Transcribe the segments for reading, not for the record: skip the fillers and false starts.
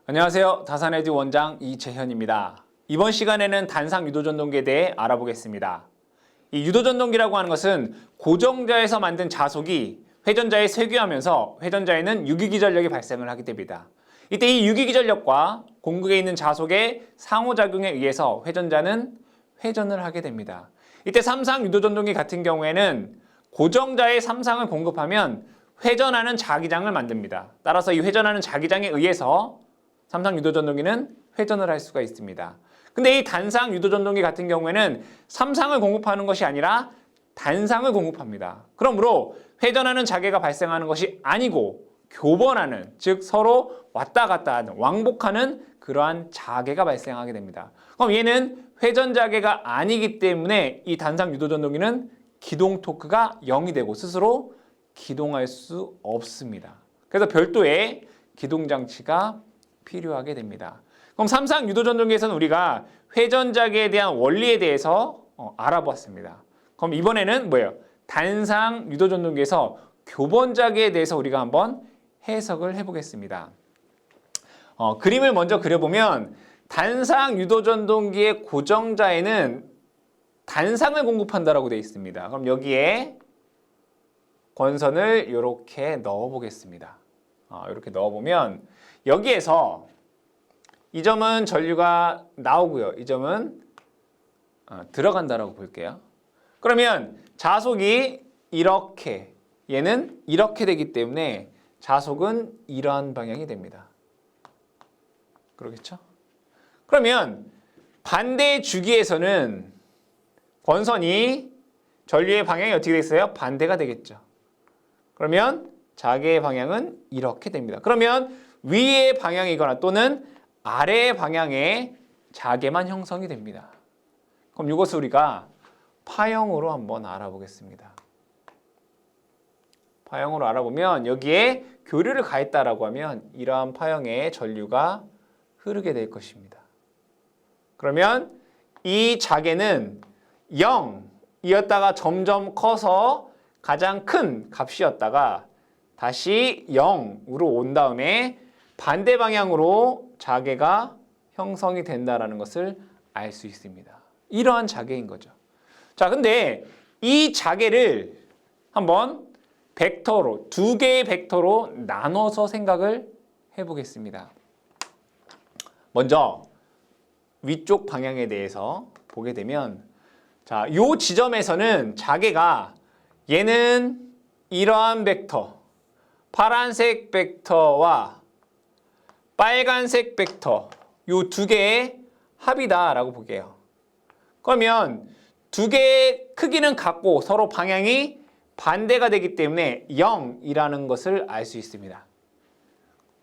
안녕하세요. 다산에듀 원장 이재현입니다. 이번 시간에는 단상 유도전동기에 대해 알아보겠습니다. 이 유도전동기라고 하는 것은 고정자에서 만든 자속이 회전자에 쇄귀하면서 회전자에는 유기기전력이 발생을 하게 됩니다. 이때 이 유기기전력과 공극에 있는 자속의 상호작용에 의해서 회전자는 회전을 하게 됩니다. 이때 삼상 유도전동기 같은 경우에는 고정자에 삼상을 공급하면 회전하는 자기장을 만듭니다. 따라서 이 회전하는 자기장에 의해서 삼상 유도전동기는 회전을 할 수가 있습니다. 근데 이 단상 유도전동기 같은 경우에는 삼상을 공급하는 것이 아니라 단상을 공급합니다. 그러므로 회전하는 자개가 발생하는 것이 아니고 교번하는, 즉 서로 왔다 갔다 하는, 왕복하는 그러한 자개가 발생하게 됩니다. 그럼 얘는 회전 자개가 아니기 때문에 이 단상 유도전동기는 기동 토크가 0이 되고 스스로 기동할 수 없습니다. 그래서 별도의 기동장치가 필요하게 됩니다. 그럼 삼상 유도전동기에서는 우리가 회전자개에 대한 원리에 대해서 알아보았습니다. 그럼 이번에는 뭐예요? 단상 유도전동기에서 교번자개에 대해서 우리가 한번 해석을 해보겠습니다. 그림을 먼저 그려보면 단상 유도전동기의 고정자에는 단상을 공급한다라고 되어 있습니다. 그럼 여기에 권선을 이렇게 넣어보겠습니다. 이렇게 넣어보면 여기에서 이 점은 전류가 나오고요. 이 점은 들어간다라고 볼게요. 그러면 자속이 이렇게, 얘는 이렇게 되기 때문에 자속은 이러한 방향이 됩니다. 그러겠죠? 그러면 반대 주기에서는 권선이 전류의 방향이 어떻게 되겠어요? 반대가 되겠죠. 그러면 자개의 방향은 이렇게 됩니다. 그러면 위의 방향이거나 또는 아래의 방향의 자개만 형성이 됩니다. 그럼 이것을 우리가 파형으로 한번 알아보겠습니다. 파형으로 알아보면 여기에 교류를 가했다라고 하면 이러한 파형의 전류가 흐르게 될 것입니다. 그러면 이 자개는 0이었다가 점점 커서 가장 큰 값이었다가 다시 0으로 온 다음에 반대 방향으로 자개가 형성이 된다는 것을 알 수 있습니다. 이러한 자개인 거죠. 자, 근데 이 자개를 한번 벡터로, 두 개의 벡터로 나눠서 생각을 해보겠습니다. 먼저 위쪽 방향에 대해서 보게 되면 자, 요 지점에서는 자개가 얘는 이러한 벡터, 파란색 벡터와 빨간색 벡터 요 두 개의 합이다라고 볼게요. 그러면 두 개의 크기는 같고 서로 방향이 반대가 되기 때문에 0이라는 것을 알 수 있습니다.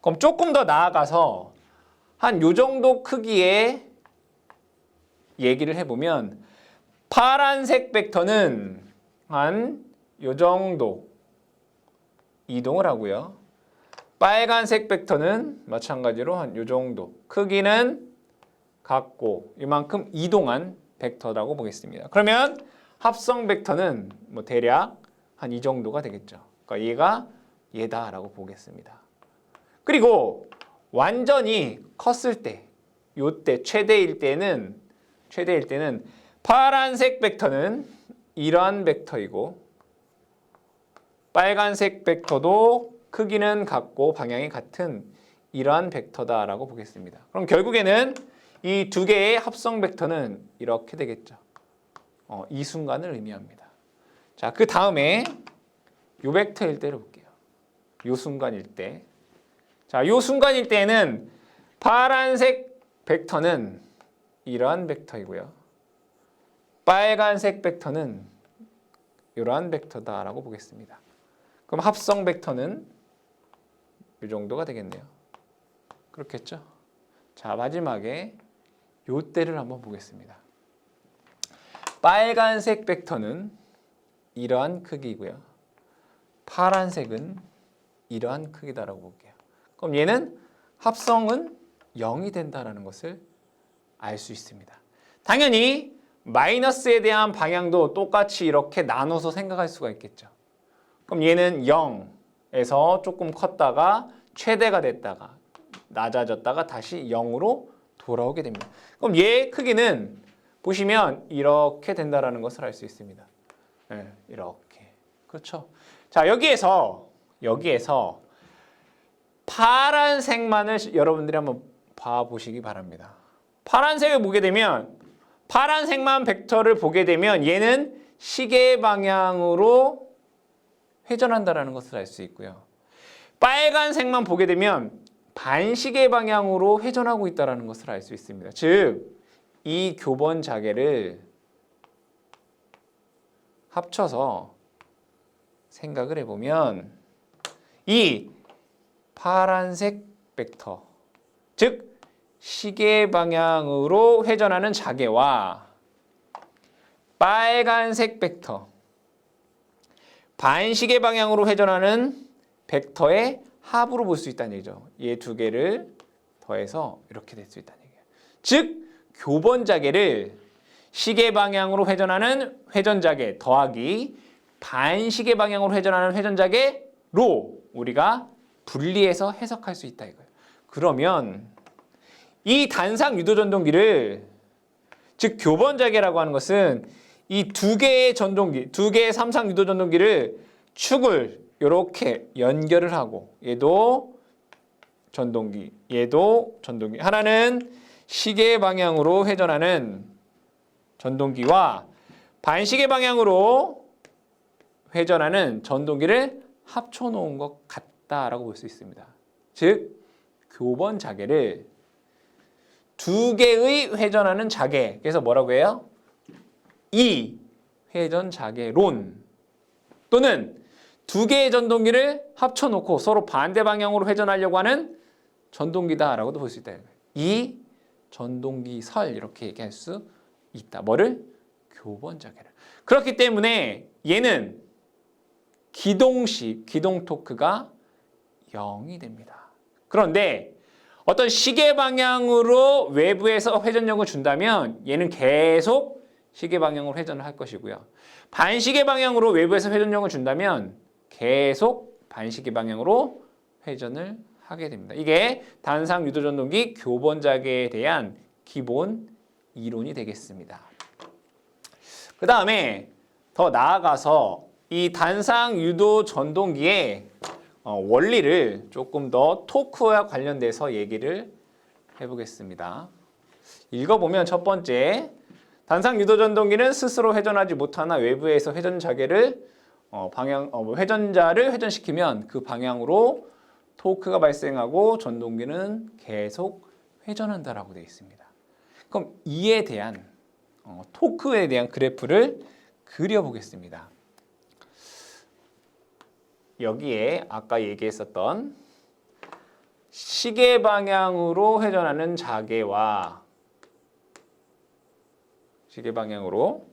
그럼 조금 더 나아가서 한 요 정도 크기의 얘기를 해보면 파란색 벡터는 한 요 정도 이동을 하고요. 빨간색 벡터는 마찬가지로 한 요 정도 크기는 같고 이만큼 이동한 벡터라고 보겠습니다. 그러면 합성 벡터는 뭐 대략 한 이 정도가 되겠죠. 그러니까 얘가 얘다라고 보겠습니다. 그리고 완전히 컸을 때, 요때 최대일 때는 파란색 벡터는 이러한 벡터이고 빨간색 벡터도 크기는 같고 방향이 같은 이러한 벡터다라고 보겠습니다. 그럼 결국에는 이 두 개의 합성 벡터는 이렇게 되겠죠. 이 순간을 의미합니다. 자, 그 다음에 요 벡터일 때를 볼게요. 요 순간일 때. 자, 요 순간일 때는 파란색 벡터는 이러한 벡터이고요. 빨간색 벡터는 이러한 벡터다라고 보겠습니다. 그럼 합성 벡터는 이 정도가 되겠네요. 그렇겠죠? 자, 마지막에 요 때를 한번 보겠습니다. 빨간색 벡터는 이러한 크기이고요. 파란색은 이러한 크기다라고 볼게요. 그럼 얘는 합성은 0이 된다는 것을 알 수 있습니다. 당연히 마이너스에 대한 방향도 똑같이 이렇게 나눠서 생각할 수가 있겠죠. 그럼 얘는 0에서 조금 컸다가 최대가 됐다가 낮아졌다가 다시 0으로 돌아오게 됩니다. 그럼 얘의 크기는 보시면 이렇게 된다라는 것을 알 수 있습니다. 네, 이렇게. 그렇죠. 자, 여기에서 파란색만을 여러분들이 한번 봐보시기 바랍니다. 파란색을 보게 되면 파란색만 벡터를 보게 되면 얘는 시계 방향으로 회전한다라는 것을 알 수 있고요. 빨간색만 보게 되면 반시계 방향으로 회전하고 있다는 것을 알 수 있습니다. 즉, 이 교번 자개를 합쳐서 생각을 해보면 이 파란색 벡터, 즉 시계 방향으로 회전하는 자개와 빨간색 벡터, 반시계 방향으로 회전하는 벡터의 합으로 볼 수 있다는 얘기죠. 이 두 개를 더해서 이렇게 될 수 있다는 얘기예요. 즉, 교번 자개를 시계 방향으로 회전하는 회전자개 더하기 반시계 방향으로 회전하는 회전자개로 우리가 분리해서 해석할 수 있다 이거예요. 그러면 이 단상 유도전동기를, 즉 교번 자개라고 하는 것은 이 두 개의 전동기, 두 개의 삼상 유도전동기를 축을 이렇게 연결을 하고 얘도 전동기, 얘도 전동기. 하나는 시계 방향으로 회전하는 전동기와 반시계 방향으로 회전하는 전동기를 합쳐놓은 것 같다라고 볼 수 있습니다. 즉, 교번 자개를 두 개의 회전하는 자개, 그래서 뭐라고 해요? 이 회전 자개론, 또는 두 개의 전동기를 합쳐놓고 서로 반대 방향으로 회전하려고 하는 전동기다라고도 볼 수 있다. 이 전동기설 이렇게 얘기할 수 있다. 뭐를? 교번 자개를. 그렇기 때문에 얘는 기동시, 기동 토크가 0이 됩니다. 그런데 어떤 시계 방향으로 외부에서 회전력을 준다면 얘는 계속 시계 방향으로 회전을 할 것이고요. 반시계 방향으로 외부에서 회전력을 준다면 계속 반시계 방향으로 회전을 하게 됩니다. 이게 단상 유도전동기 교번 자개에 대한 기본 이론이 되겠습니다. 그 다음에 더 나아가서 이 단상 유도전동기의 원리를 조금 더 토크와 관련돼서 얘기를 해보겠습니다. 읽어보면 첫 번째, 단상 유도전동기는 스스로 회전하지 못하나 외부에서 회전자개를 회전자를 회전시키면 그 방향으로 토크가 발생하고 전동기는 계속 회전한다라고 되어 있습니다. 그럼 이에 대한 토크에 대한 그래프를 그려보겠습니다. 여기에 아까 얘기했었던 시계 방향으로 회전하는 자개와 시계 방향으로,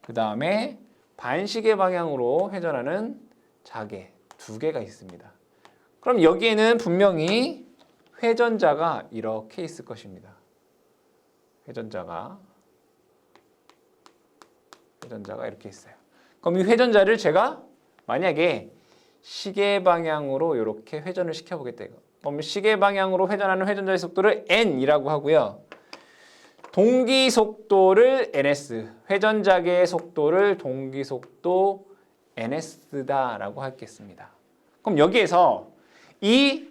그 다음에 반시계 방향으로 회전하는 자개 두 개가 있습니다. 그럼 여기에는 분명히 회전자가 이렇게 있을 것입니다. 회전자가 이렇게 있어요. 그럼 이 회전자를 제가 만약에 시계 방향으로 이렇게 회전을 시켜보겠다 이거. 그럼 시계 방향으로 회전하는 회전자의 속도를 n이라고 하고요. 동기 속도를 ns, 회전자개의 속도를 동기 속도 ns다라고 하겠습니다. 그럼 여기에서 이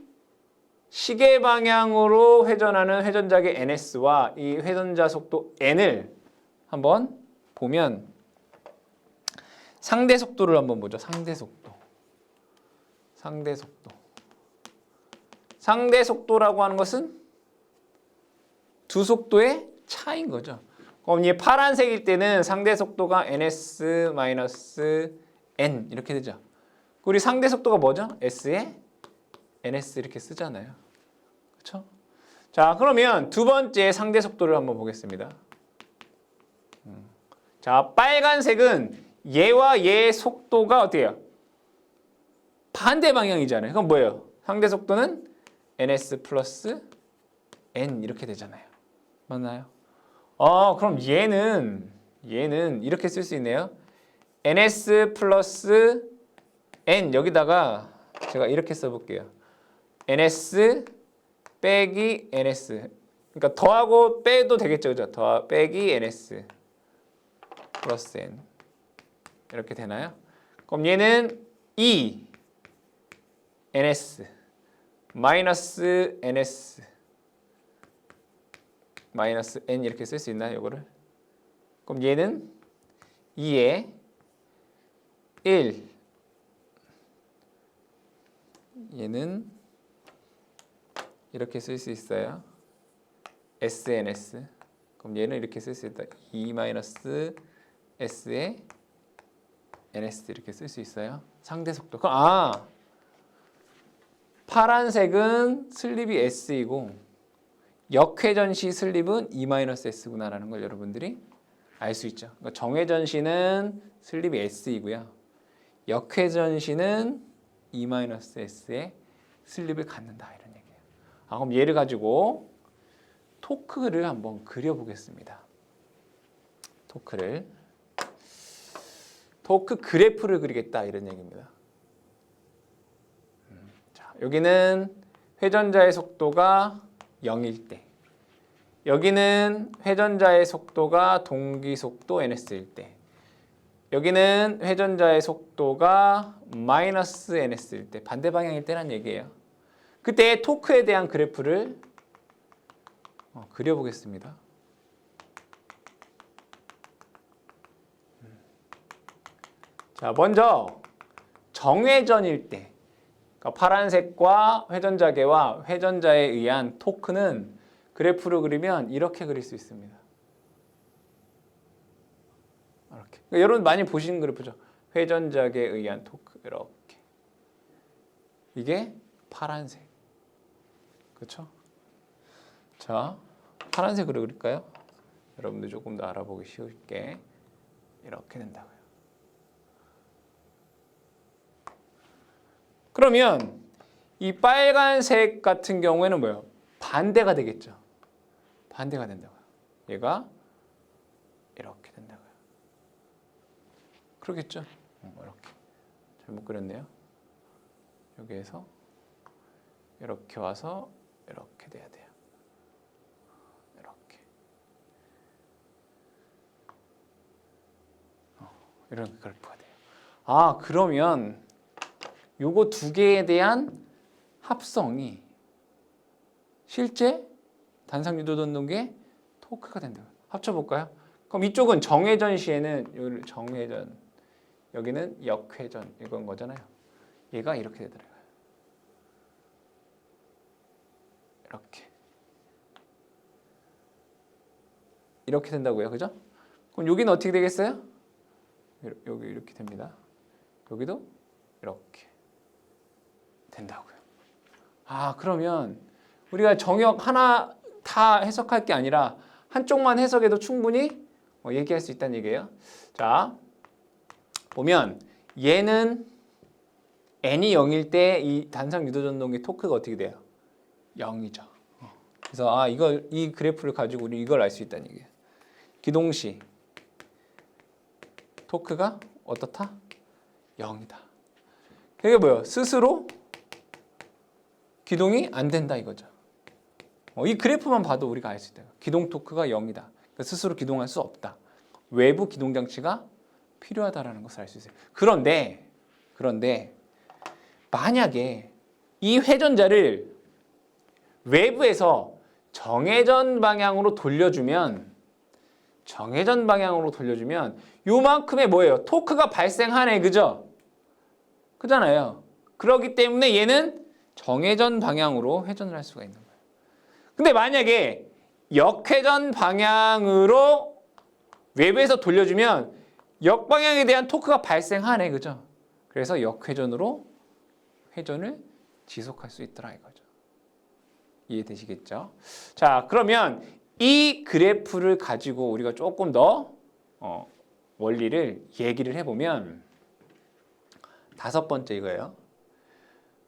시계 방향으로 회전하는 회전자개 ns와 이 회전자 속도 n을 한번 보면 상대 속도를 한번 보죠. 상대 속도라고 하는 것은 두 속도의 차이인 거죠. 그럼 이 파란색일 때는 상대 속도가 ns-n 이렇게 되죠. 우리 상대 속도가 뭐죠? s에 ns 이렇게 쓰잖아요. 그렇죠? 자, 그러면 두 번째 상대 속도를 한번 보겠습니다. 자, 빨간색은 얘와 얘의 속도가 어때요? 반대 방향이잖아요. 그럼 뭐예요? 상대 속도는 ns 플러스 n 이렇게 되잖아요. 맞나요? 그럼 얘는 이렇게 쓸 수 있네요. ns 플러스 n 여기다가 제가 이렇게 써볼게요. ns 빼기 ns. 그러니까 더하고 빼도 되겠죠, 그죠? 더 빼기 ns 플러스 n 이렇게 되나요? 그럼 얘는 2 ns 마이너스 ns 마이너스 n 이렇게 쓸 수 있나요, 이거를? 그럼 얘는 2에 1 얘는 이렇게 쓸 수 있어요. sns. 그럼 얘는 이렇게 쓸 수 있다. 2 마이너스 s에 ns 이렇게 쓸 수 있어요. 상대 속도. 그럼 파란색은 슬립이 s이고 역회전 시 슬립은 2 마이너스 s구나라는 걸 여러분들이 알 수 있죠. 그러니까 정회전 시는 슬립이 s이고요. 역회전 시는 2 마이너스 s의 슬립을 갖는다 이런 얘기예요. 그럼 얘를 가지고 토크를 한번 그려보겠습니다. 토크 그래프를 그리겠다 이런 얘기입니다. 자, 여기는 회전자의 속도가 0일 때, 여기는 회전자의 속도가 동기속도 ns일 때, 여기는 회전자의 속도가 마이너스 ns일 때, 반대 방향일 때란 얘기예요. 그때 토크에 대한 그래프를 그려보겠습니다. 자, 먼저 정회전일 때, 그러니까 파란색과 회전자계와 회전자에 의한 토크는 그래프로 그리면 이렇게 그릴 수 있습니다. 이렇게. 그러니까 여러분 많이 보시는 그래프죠. 회전자계에 의한 토크 이렇게. 이게 파란색. 그렇죠? 자, 파란색으로 그릴까요? 여러분들 조금 더 알아보기 쉬울게 이렇게 된다고요. 그러면 이 빨간색 같은 경우에는 뭐예요? 반대가 되겠죠. 반대가 된다고요. 얘가 이렇게 된다고요. 그러겠죠? 이렇게. 잘못 그렸네요. 여기에서 이렇게 와서 이렇게 돼야 돼요. 이렇게. 이런 그래프가 돼요. 그러면 요거 두 개에 대한 합성이 실제 단상유도전동계의 토크가 된다고요. 합쳐볼까요? 그럼 이쪽은 정회전 시에는 여기를 정회전, 여기는 역회전 이건 거잖아요. 얘가 이렇게 되더라고요. 이렇게 된다고요, 그죠? 그럼 여기는 어떻게 되겠어요? 여기 이렇게 됩니다. 여기도 이렇게 된다고요. 그러면 우리가 정역 하나 다 해석할 게 아니라 한쪽만 해석해도 충분히 얘기할 수 있다는 얘기예요. 자, 보면 얘는 n이 0일 때 이 단상 유도전동기 토크가 어떻게 돼요? 0이죠. 그래서 이 그래프를 가지고 우리 이걸 알 수 있다는 얘기예요. 기동시 토크가 어떻다? 0이다. 이게 뭐예요? 스스로 기동이 안 된다 이거죠. 이 그래프만 봐도 우리가 알 수 있다. 기동 토크가 0이다. 그러니까 스스로 기동할 수 없다. 외부 기동 장치가 필요하다라는 것을 알 수 있어요. 그런데 만약에 이 회전자를 외부에서 정회전 방향으로 돌려주면 요만큼의 뭐예요? 토크가 발생하네, 그죠? 그잖아요. 그렇기 때문에 얘는 정회전 방향으로 회전을 할 수가 있는 거예요. 근데 만약에 역회전 방향으로 외부에서 돌려주면 역방향에 대한 토크가 발생하네, 그죠? 그래서 역회전으로 회전을 지속할 수 있더라 이거죠. 이해되시겠죠? 자, 그러면 이 그래프를 가지고 우리가 조금 더 원리를 얘기를 해보면 다섯 번째 이거예요.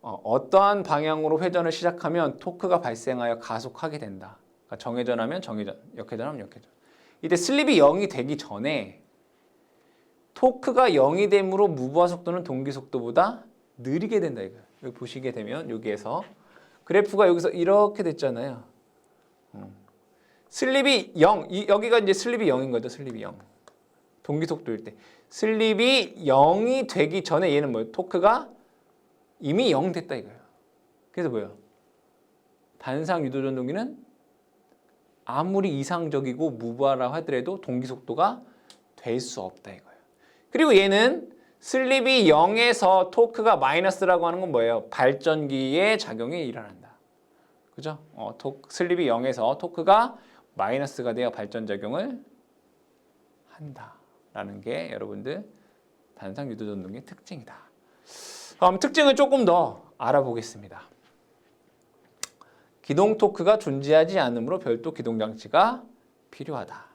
어떠한 방향으로 회전을 시작하면 토크가 발생하여 가속하게 된다. 그러니까 정회전하면 정회전, 역회전하면 역회전. 이때 슬립이 0이 되기 전에 토크가 0이 되므로 무브화 속도는 동기 속도보다 느리게 된다 이거예요. 여기 보시게 되면 여기에서 그래프가 여기서 이렇게 됐잖아요. 슬립이 0, 여기가 이제 슬립이 0인 거죠. 슬립이 0. 동기 속도일 때. 슬립이 0이 되기 전에 얘는 뭐예요? 토크가 이미 0 됐다 이거예요. 그래서 뭐예요? 단상 유도 전동기는 아무리 이상적이고 무부하라고 하더라도 동기 속도가 될 수 없다 이거예요. 그리고 얘는 슬립이 0에서 토크가 마이너스라고 하는 건 뭐예요? 발전기의 작용이 일어난다. 그죠? 슬립이 0에서 토크가 마이너스가 되어 발전작용을 한다라는 게 여러분들 단상 유도 전동기의 특징이다. 그럼 특징을 조금 더 알아보겠습니다. 기동 토크가 존재하지 않으므로 별도 기동 장치가 필요하다.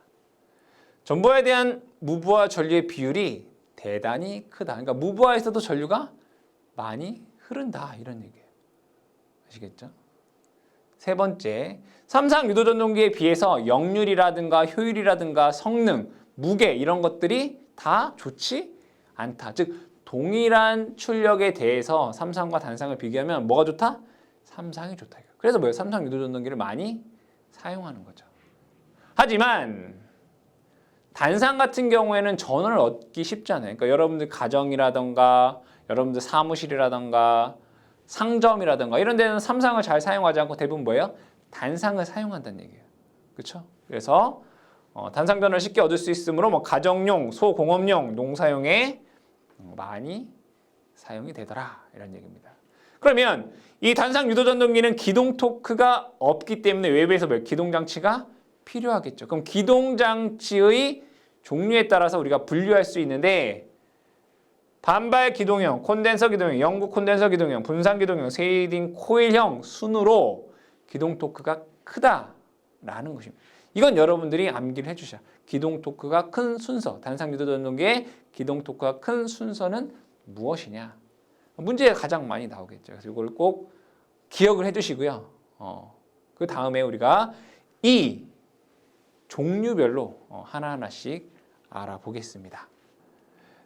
전보에 대한 무부하 전류의 비율이 대단히 크다. 그러니까 무부하에서도 전류가 많이 흐른다 이런 얘기예요. 아시겠죠? 세 번째, 삼상 유도 전동기에 비해서 역률이라든가 효율이라든가 성능, 무게 이런 것들이 다 좋지 않다. 즉 동일한 출력에 대해서 삼상과 단상을 비교하면 뭐가 좋다? 삼상이 좋다. 그래서 뭐예요? 삼상 유도 전동기를 많이 사용하는 거죠. 하지만 단상 같은 경우에는 전원을 얻기 쉽잖아요. 그러니까 여러분들 가정이라든가 여러분들 사무실이라든가 상점이라든가 이런 데는 삼상을 잘 사용하지 않고 대부분 뭐예요? 단상을 사용한다는 얘기예요. 그렇죠? 그래서 단상 전원을 쉽게 얻을 수 있으므로 뭐 가정용, 소공업용, 농사용에 많이 사용이 되더라 이런 얘기입니다. 그러면 이 단상 유도 전동기는 기동 토크가 없기 때문에 외부에서 기동 장치가 필요하겠죠. 그럼 기동 장치의 종류에 따라서 우리가 분류할 수 있는데 반발 기동형, 콘덴서 기동형, 영구 콘덴서 기동형, 분산 기동형, 쉐이딩 코일형 순으로 기동 토크가 크다라는 것입니다. 이건 여러분들이 암기를 해주셔야. 기동 토크가 큰 순서, 단상 유도 전동기의 기동 토크가 큰 순서는 무엇이냐? 문제가 가장 많이 나오겠죠. 그래서 이걸 꼭 기억을 해주시고요. 그 다음에 우리가 이 종류별로 하나하나씩 알아보겠습니다.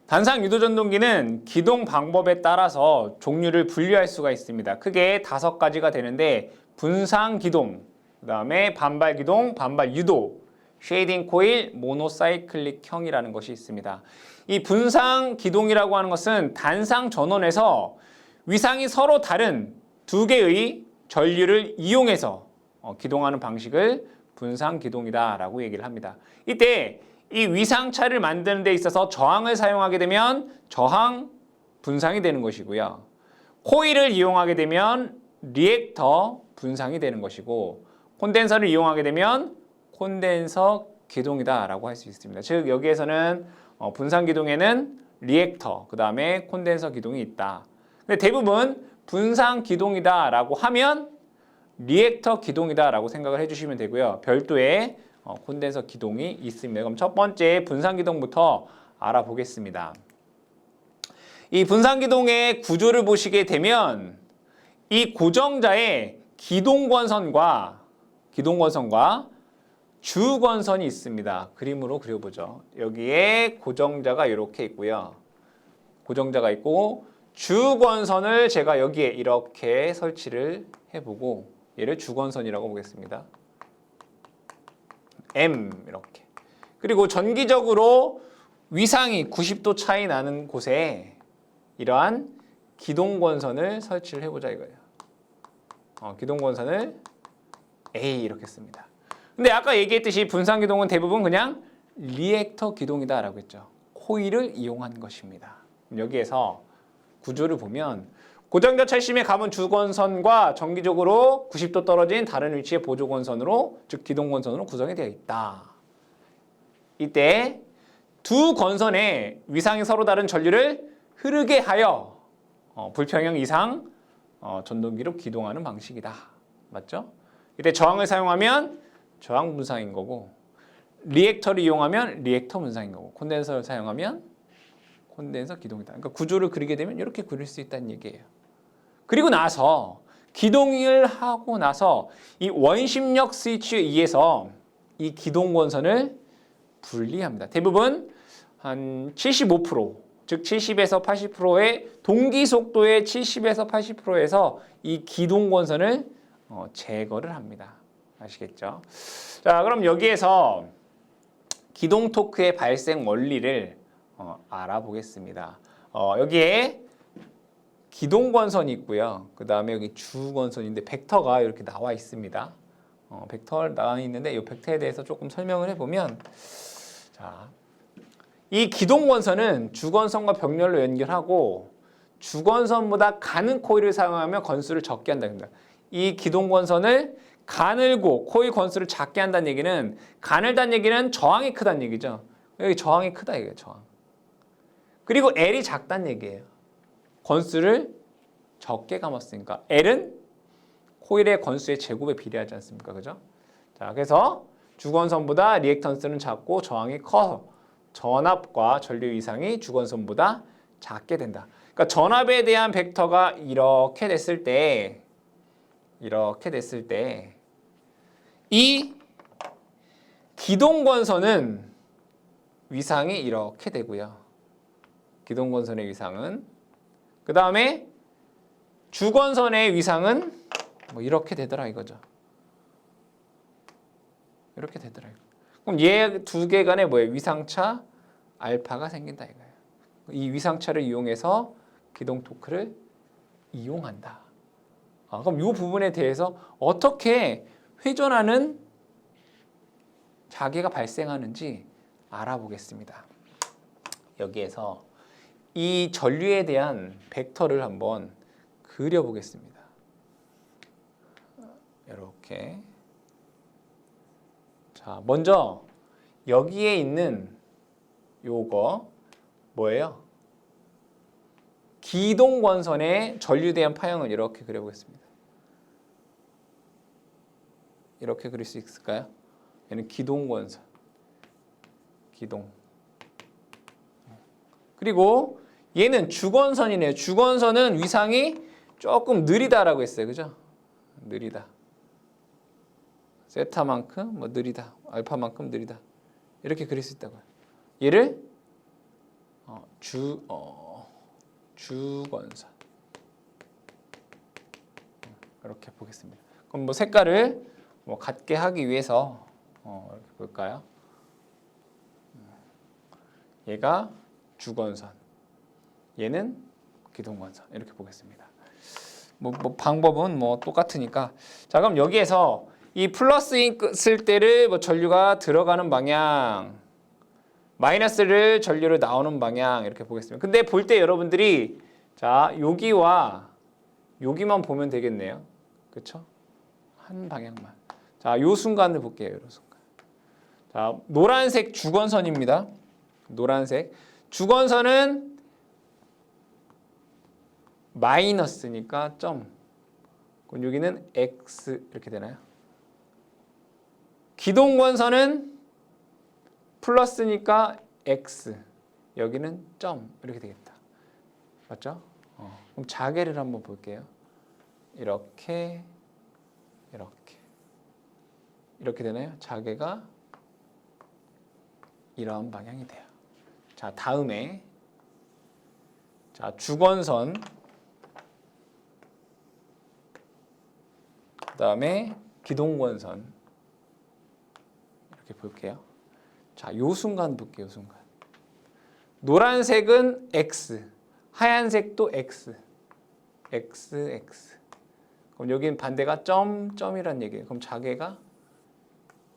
단상 유도 전동기는 기동 방법에 따라서 종류를 분류할 수가 있습니다. 크게 5가지가 되는데 분산 기동, 그 다음에 반발 기동, 반발 유도, 쉐이딩 코일, 모노사이클릭형이라는 것이 있습니다. 이 분산 기동이라고 하는 것은 단상 전원에서 위상이 서로 다른 2개의 전류를 이용해서 기동하는 방식을 분산 기동이다라고 얘기를 합니다. 이때 이 위상차를 만드는 데 있어서 저항을 사용하게 되면 저항 분산이 되는 것이고요. 코일을 이용하게 되면 리액터 분산이 되는 것이고 콘덴서를 이용하게 되면 콘덴서 기동이다라고 할 수 있습니다. 즉 여기에서는 분산 기동에는 리액터, 그 다음에 콘덴서 기동이 있다. 근데 대부분 분산 기동이다라고 하면 리액터 기동이다라고 생각을 해주시면 되고요. 별도의 콘덴서 기동이 있습니다. 그럼 첫 번째 분산 기동부터 알아보겠습니다. 이 분산 기동의 구조를 보시게 되면 이 고정자의 기동권선과 주권선이 있습니다. 그림으로 그려보죠. 여기에 고정자가 이렇게 있고요. 고정자가 있고 주권선을 제가 여기에 이렇게 설치를 해보고 얘를 주권선이라고 보겠습니다. M 이렇게. 그리고 전기적으로 위상이 90도 차이 나는 곳에 이러한 기동권선을 설치를 해보자 이거예요. 기동권선을 A 이렇게 씁니다. 근데 아까 얘기했듯이 분산 기동은 대부분 그냥 리액터 기동이다라고 했죠. 코일을 이용한 것입니다. 여기에서 구조를 보면 고정자 철심의 감은 주권선과 정기적으로 90도 떨어진 다른 위치의 보조권선으로, 즉 기동권선으로 구성이 되어 있다. 이때 두 권선의 위상이 서로 다른 전류를 흐르게 하여 불평형 이상 전동기로 기동하는 방식이다. 맞죠? 이때 저항을 사용하면 저항 분산인 거고, 리액터를 이용하면 리액터 분산인 거고, 콘덴서를 사용하면 콘덴서 기동이다. 그러니까 구조를 그리게 되면 이렇게 그릴 수 있다는 얘기예요. 그리고 나서 기동을 하고 나서 이 원심력 스위치에 의해서 이 기동권선을 분리합니다. 대부분 한 75%, 즉 70에서 80%의 동기 속도의 70에서 80%에서 이 기동권선을 제거를 합니다. 아시겠죠? 자, 그럼 여기에서 기동 토크의 발생 원리를 알아보겠습니다. 여기에 기동권선이 있고요. 그 다음에 여기 주권선인데 벡터가 이렇게 나와 있습니다. 벡터 나와 있는데 이 벡터에 대해서 조금 설명을 해보면, 자, 이 기동권선은 주권선과 병렬로 연결하고 주권선보다 가는 코일을 사용하며 건수를 적게 한다는 겁니다. 이 기동권선을 가늘고 코일 건수를 작게 한다는 얘기는, 가늘다는 얘기는 저항이 크다는 얘기죠. 여기 저항이 크다 이거예요. 저항. 그리고 L이 작다는 얘기예요. 건수를 적게 감았으니까 L은 코일의 건수의 제곱에 비례하지 않습니까? 그죠? 자, 그래서 주권선보다 리액턴스는 작고 저항이 커 전압과 전류 이상이 주권선보다 작게 된다. 그러니까 전압에 대한 벡터가 이렇게 됐을 때 이 기동권선은 위상이 이렇게 되고요. 기동권선의 위상은, 그 다음에 주권선의 위상은 뭐 이렇게 되더라 이거죠. 이렇게 되더라 이거. 그럼 얘 두 개 간에 뭐예요? 위상차 알파가 생긴다 이거예요. 이 위상차를 이용해서 기동 토크를 이용한다. 그럼 이 부분에 대해서 어떻게 회전하는 자개가 발생하는지 알아보겠습니다. 여기에서 이 전류에 대한 벡터를 한번 그려보겠습니다. 이렇게. 자, 먼저 여기에 있는 요거 뭐예요? 기동권선의 전류에 대한 파형을 이렇게 그려보겠습니다. 이렇게 그릴 수 있을까요? 얘는 기동권선. 기동. 그리고 얘는 주권선이네요. 주권선은 위상이 조금 느리다라고 했어요. 그죠? 느리다. 세타만큼 뭐 느리다. 알파만큼 느리다. 이렇게 그릴 수 있다고요. 얘를 주권선. 이렇게 보겠습니다. 그럼 뭐 색깔을 뭐 같게 하기 위해서 이렇게 볼까요? 얘가 주권선, 얘는 기동권선. 이렇게 보겠습니다. 뭐 방법은 뭐 똑같으니까. 자, 그럼 여기에서 이 플러스 있을 때를 뭐 전류가 들어가는 방향, 마이너스를 전류를 나오는 방향 이렇게 보겠습니다. 근데 볼 때 여러분들이 자, 여기와 여기만 보면 되겠네요. 그렇죠? 한 방향만. 자, 요 순간을 볼게요. 요 순간. 자, 노란색 주권선입니다. 노란색. 주권선은 마이너스니까 점. 그럼 여기는 X 이렇게 되나요? 기동권선은 플러스니까 X. 여기는 점. 이렇게 되겠다. 맞죠? 그럼 자개를 한번 볼게요. 이렇게 이렇게 되나요? 자개가 이런 방향이 돼요. 자, 다음에 자, 주권선, 그 다음에 기동권선 이렇게 볼게요. 자, 요 순간 볼게요. 요 순간. 노란색은 X, 하얀색도 X, X. 그럼 여기는 반대가 점이란 얘기예요. 그럼 자개가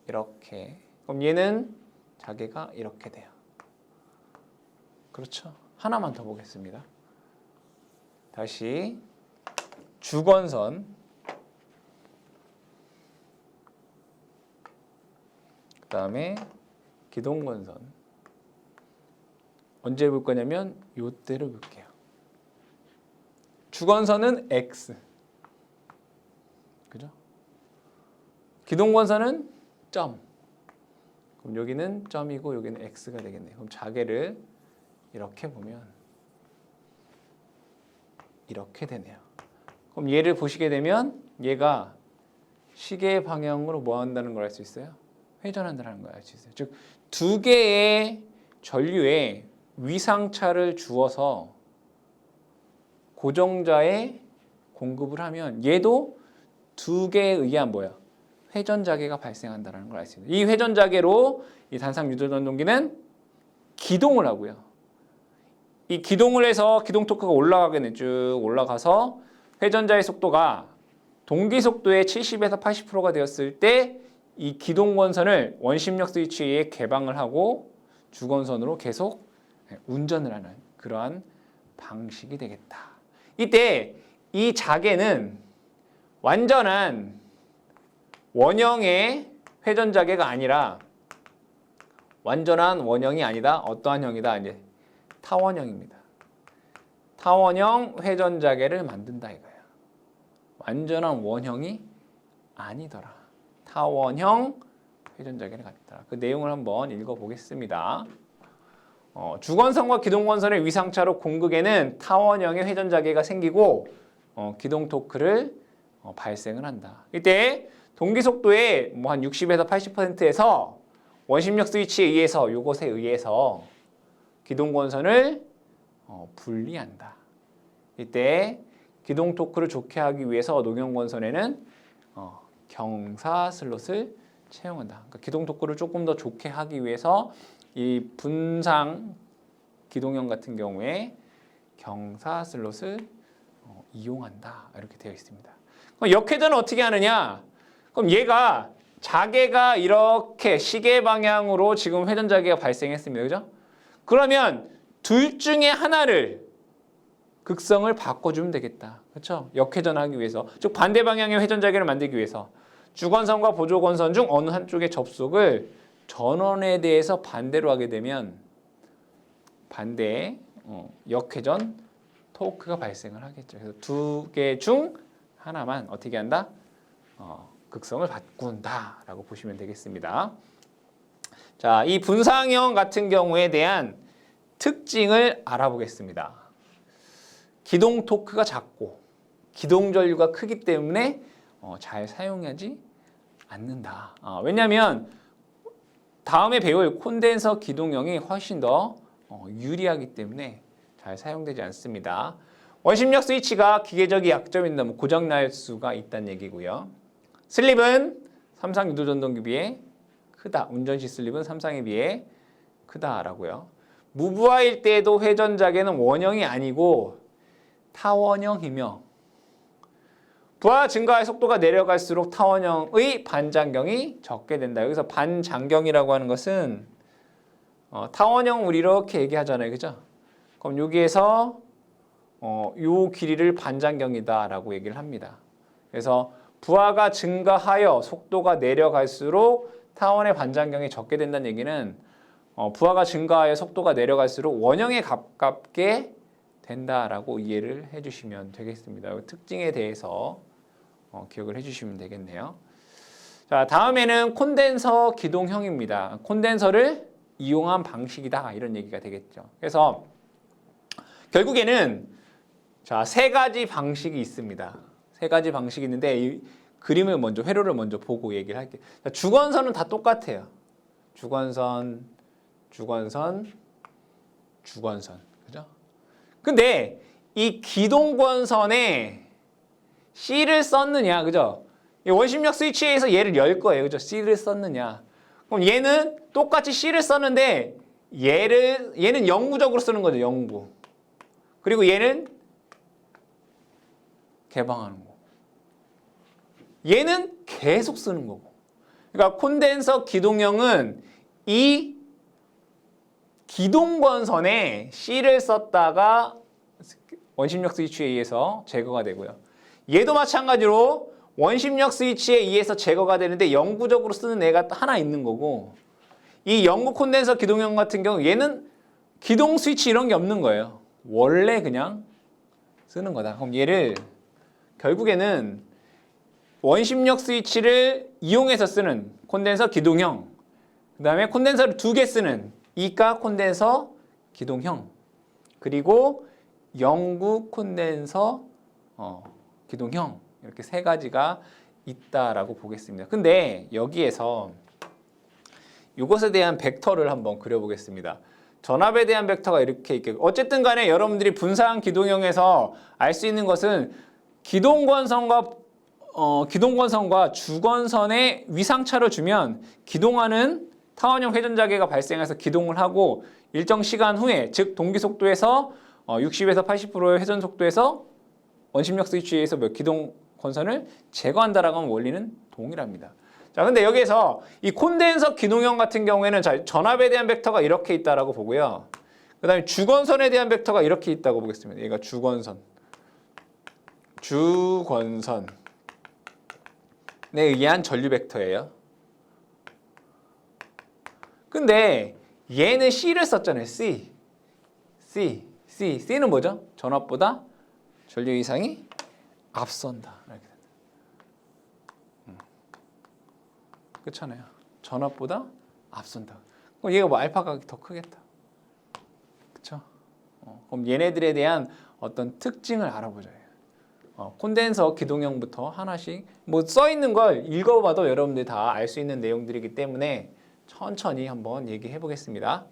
이렇게. 그럼 얘는 자개가 이렇게 돼요. 그렇죠? 하나만 더 보겠습니다. 다시 주권선, 그 다음에 기동권선. 언제 볼 거냐면 요때를 볼게요. 주권선은 X. 그죠? 기동권선은 점. 그럼 여기는 점이고 여기는 X가 되겠네요. 그럼 자개를 이렇게 보면 이렇게 되네요. 그럼 얘를 보시게 되면 얘가 시계 방향으로 뭐 한다는 걸 알 수 있어요? 회전한다는 걸 알 수 있어요. 즉, 두 개의 전류의 위상차를 주어서 고정자에 공급을 하면 얘도 두 개에 의한 뭐야? 회전자계가 발생한다는 걸 알 수 있어요. 이 회전자계로 이 단상 유도전동기는 기동을 하고요. 이 기동을 해서 기동 토크가 올라가게 쭉 올라가서 회전자의 속도가 동기 속도의 70에서 80%가 되었을 때 이 기동권선을 원심력 스위치에 의해 개방을 하고 주권선으로 계속 운전을 하는 그러한 방식이 되겠다. 이때 이 자계는 완전한 원형의 회전자계가 아니라 완전한 원형이 아니다. 어떠한 형이다? 이제 타원형입니다. 타원형 회전자계를 만든다 이거예요. 완전한 원형이 아니더라. 타원형 회전자계를 갖더라. 그 내용을 한번 읽어보겠습니다. 주권선과 기동권선의 위상차로 공극에는 타원형의 회전자계가 생기고 기동 토크를 발생을 한다. 이때 동기 속도의 뭐 한 60에서 80%에서 원심력 스위치에 의해서 요것에 의해서 기동권선을 분리한다. 이때 기동 토크를 좋게 하기 위해서 농형권선에는 경사 슬롯을 채용한다. 그러니까 기동 토크를 조금 더 좋게 하기 위해서 이 분상 기동형 같은 경우에 경사 슬롯을 이용한다. 이렇게 되어 있습니다. 그럼 역회전은 어떻게 하느냐? 그럼 얘가 자계가 이렇게 시계 방향으로 지금 회전자계가 발생했습니다. 그죠? 그러면 둘 중에 하나를 극성을 바꿔주면 되겠다. 그렇죠? 역회전하기 위해서. 즉 반대 방향의 회전자계를 만들기 위해서 주권선과 보조권선 중 어느 한쪽의 접속을 전원에 대해서 반대로 하게 되면 반대 역회전 토크가 발생을 하겠죠. 그래서 두 개 중 하나만 어떻게 한다? 극성을 바꾼다라고 보시면 되겠습니다. 자, 이 분상형 같은 경우에 대한 특징을 알아보겠습니다. 기동 토크가 작고 기동 전류가 크기 때문에 잘 사용하지 않는다. 왜냐하면 다음에 배울 콘덴서 기동형이 훨씬 더 유리하기 때문에 잘 사용되지 않습니다. 원심력 스위치가 기계적인 약점이 있다면 고장 날 수가 있다는 얘기고요. 슬립은 삼상 유도전동기 비해 크다. 운전시 슬립은 삼상에 비해 크다라고요. 무부하일 때에도 회전자계는 원형이 아니고 타원형이며 부하 증가의 속도가 내려갈수록 타원형의 반장경이 적게 된다. 여기서 반장경이라고 하는 것은 타원형 우리 이렇게 얘기하잖아요. 그죠? 그럼 여기에서 요 길이를 반장경이다라고 얘기를 합니다. 그래서 부하가 증가하여 속도가 내려갈수록 타원의 반장경이 적게 된다는 얘기는 부하가 증가하여 속도가 내려갈수록 원형에 가깝게 된다라고 이해를 해주시면 되겠습니다. 특징에 대해서 기억을 해주시면 되겠네요. 자, 다음에는 콘덴서 기동형입니다. 콘덴서를 이용한 방식이다 이런 얘기가 되겠죠. 그래서 결국에는 자, 세 가지 방식이 있습니다. 세 가지 방식이 있는데 이 그림을 먼저 회로를 먼저 보고 얘기를 할게요. 자, 주권선은 다 똑같아요. 주권선, 주권선, 주권선. 그죠? 근데 이 기동권선에 C를 썼느냐, 그죠? 원심력 스위치에서 얘를 열 거예요, 그죠? C를 썼느냐. 그럼 얘는 똑같이 C를 썼는데 얘는 영구적으로 쓰는 거죠, 영구. 그리고 얘는 개방하는 거. 얘는 계속 쓰는 거고. 그러니까 콘덴서 기동형은 이 기동권선에 C를 썼다가 원심력 스위치에 의해서 제거가 되고요. 얘도 마찬가지로 원심력 스위치에 의해서 제거가 되는데 영구적으로 쓰는 애가 하나 있는 거고 이 영구 콘덴서 기동형 같은 경우 얘는 기동 스위치 이런 게 없는 거예요. 원래 그냥 쓰는 거다. 그럼 얘를 결국에는 원심력 스위치를 이용해서 쓰는 콘덴서 기동형 그 다음에 콘덴서를 두 개 쓰는 이가 콘덴서 기동형 그리고 영구 콘덴서 기동형 이렇게 세 가지가 있다라고 보겠습니다. 근데 여기에서 이것에 대한 벡터를 한번 그려보겠습니다. 전압에 대한 벡터가 이렇게 있겠고 어쨌든 간에 여러분들이 분사한 기동형에서 알 수 있는 것은 기동권선과 주권선의 위상차를 주면 기동하는 타원형 회전자계가 발생해서 기동을 하고 일정 시간 후에 즉 동기 속도에서 60에서 80%의 회전 속도에서 원심력 스위치에 의해서 기동 권선을 제거한다라고 하면 원리는 동일합니다. 자, 근데 여기에서 이 콘덴서 기동형 같은 경우에는 전압에 대한 벡터가 이렇게 있다라고 보고요. 그다음에 주권선에 대한 벡터가 이렇게 있다고 보겠습니다. 얘가 주권선에 의한 전류 벡터예요. 근데 얘는 C를 썼잖아요. C는 뭐죠? 전압보다 전류 이상이 앞선다. 이렇게 된다. 그렇잖아요. 전압보다 앞선다. 그럼 얘가 뭐 알파가 더 크겠다. 그렇죠? 그럼 얘네들에 대한 어떤 특징을 알아보자. 콘덴서 기동형부터 하나씩 뭐 써 있는 걸 읽어봐도 여러분들이 다 알 수 있는 내용들이기 때문에 천천히 한번 얘기해 보겠습니다.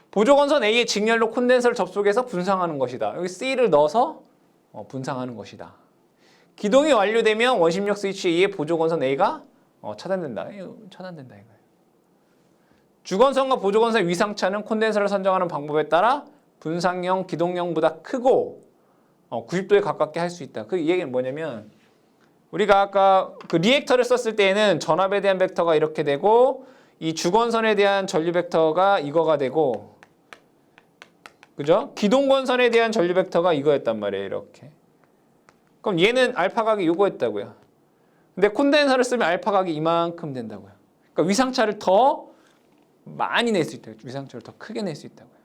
보조건선 A의 직렬로 콘덴서를 접속해서 분상하는 것이다. 여기 C를 넣어서 분상하는 것이다. 기동이 완료되면 원심력 스위치에 의해 보조건선 A가 차단된다. 차단된다 이거예요. 주건선과 보조건선의 위상차는 콘덴서를 선정하는 방법에 따라 분상형, 기동형보다 크고 90도에 가깝게 할 수 있다. 그 얘기는 뭐냐면 우리가 아까 그 리액터를 썼을 때에는 전압에 대한 벡터가 이렇게 되고 이 주건선에 대한 전류 벡터가 이거가 되고 그죠? 기동건선에 대한 전류 벡터가 이거였단 말이에요. 이렇게. 그럼 얘는 알파각이 요거였다고요. 근데 콘덴서를 쓰면 알파각이 이만큼 된다고요. 그러니까 위상차를 더 많이 낼 수 있다고요. 위상차를 더 크게 낼 수 있다고요.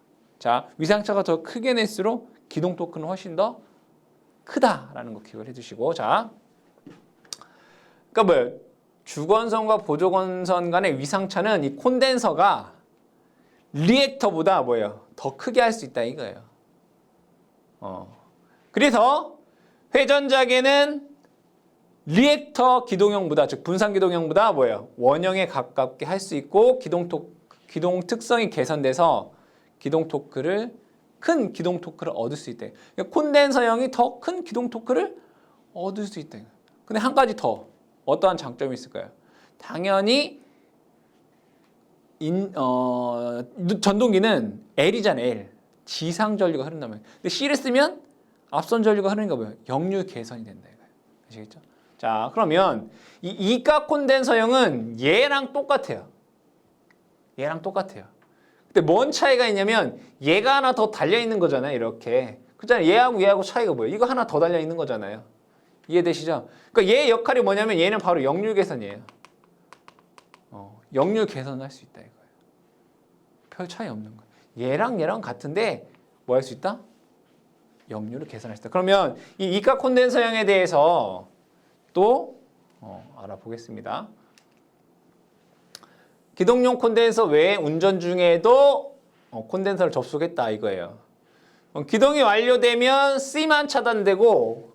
자, 위상차가 더 크게 낼수록 기동 토크는 훨씬 더 크다라는 거 기억을 해주시고 자, 그러니까 뭐예요? 주건선과 보조건선 간의 위상차는 이 콘덴서가 리액터보다 뭐예요? 더 크게 할 수 있다 이거예요. 그래서 회전자계는 리액터 기동형보다 즉 분산 기동형보다 뭐예요? 원형에 가깝게 할 수 있고 기동 특성이 개선돼서 큰 기동 토크를 얻을 수 있다. 그러니까 콘덴서형이 더 큰 기동 토크를 얻을 수 있다. 근데 한 가지 더 어떠한 장점이 있을까요? 당연히 전동기는 L이잖아요. L. 지상 전류가 흐른단 말이에요. 근데 C를 쓰면 앞선 전류가 흐르니까 뭐예요? 역류 개선이 된다 이거예요. 아시겠죠? 자, 그러면 이 이가 콘덴서형은 얘랑 똑같아요. 근데 뭔 차이가 있냐면 얘가 하나 더 달려 있는 거잖아요. 이렇게. 그렇잖아요. 얘하고 차이가 뭐예요? 이거 하나 더 달려 있는 거잖아요. 이해되시죠? 그러니까 얘의 역할이 뭐냐면 얘는 바로 역류 개선이에요. 역류 개선할 수 있다 이거예요. 별 차이 없는 거예요. 얘랑 같은데 뭐 할 수 있다? 역류를 개선할 수 있다. 그러면 이 이가 콘덴서형에 대해서 또 알아보겠습니다. 기동용 콘덴서 외에 운전 중에도 콘덴서를 접속했다 이거예요. 기동이 완료되면 C만 차단되고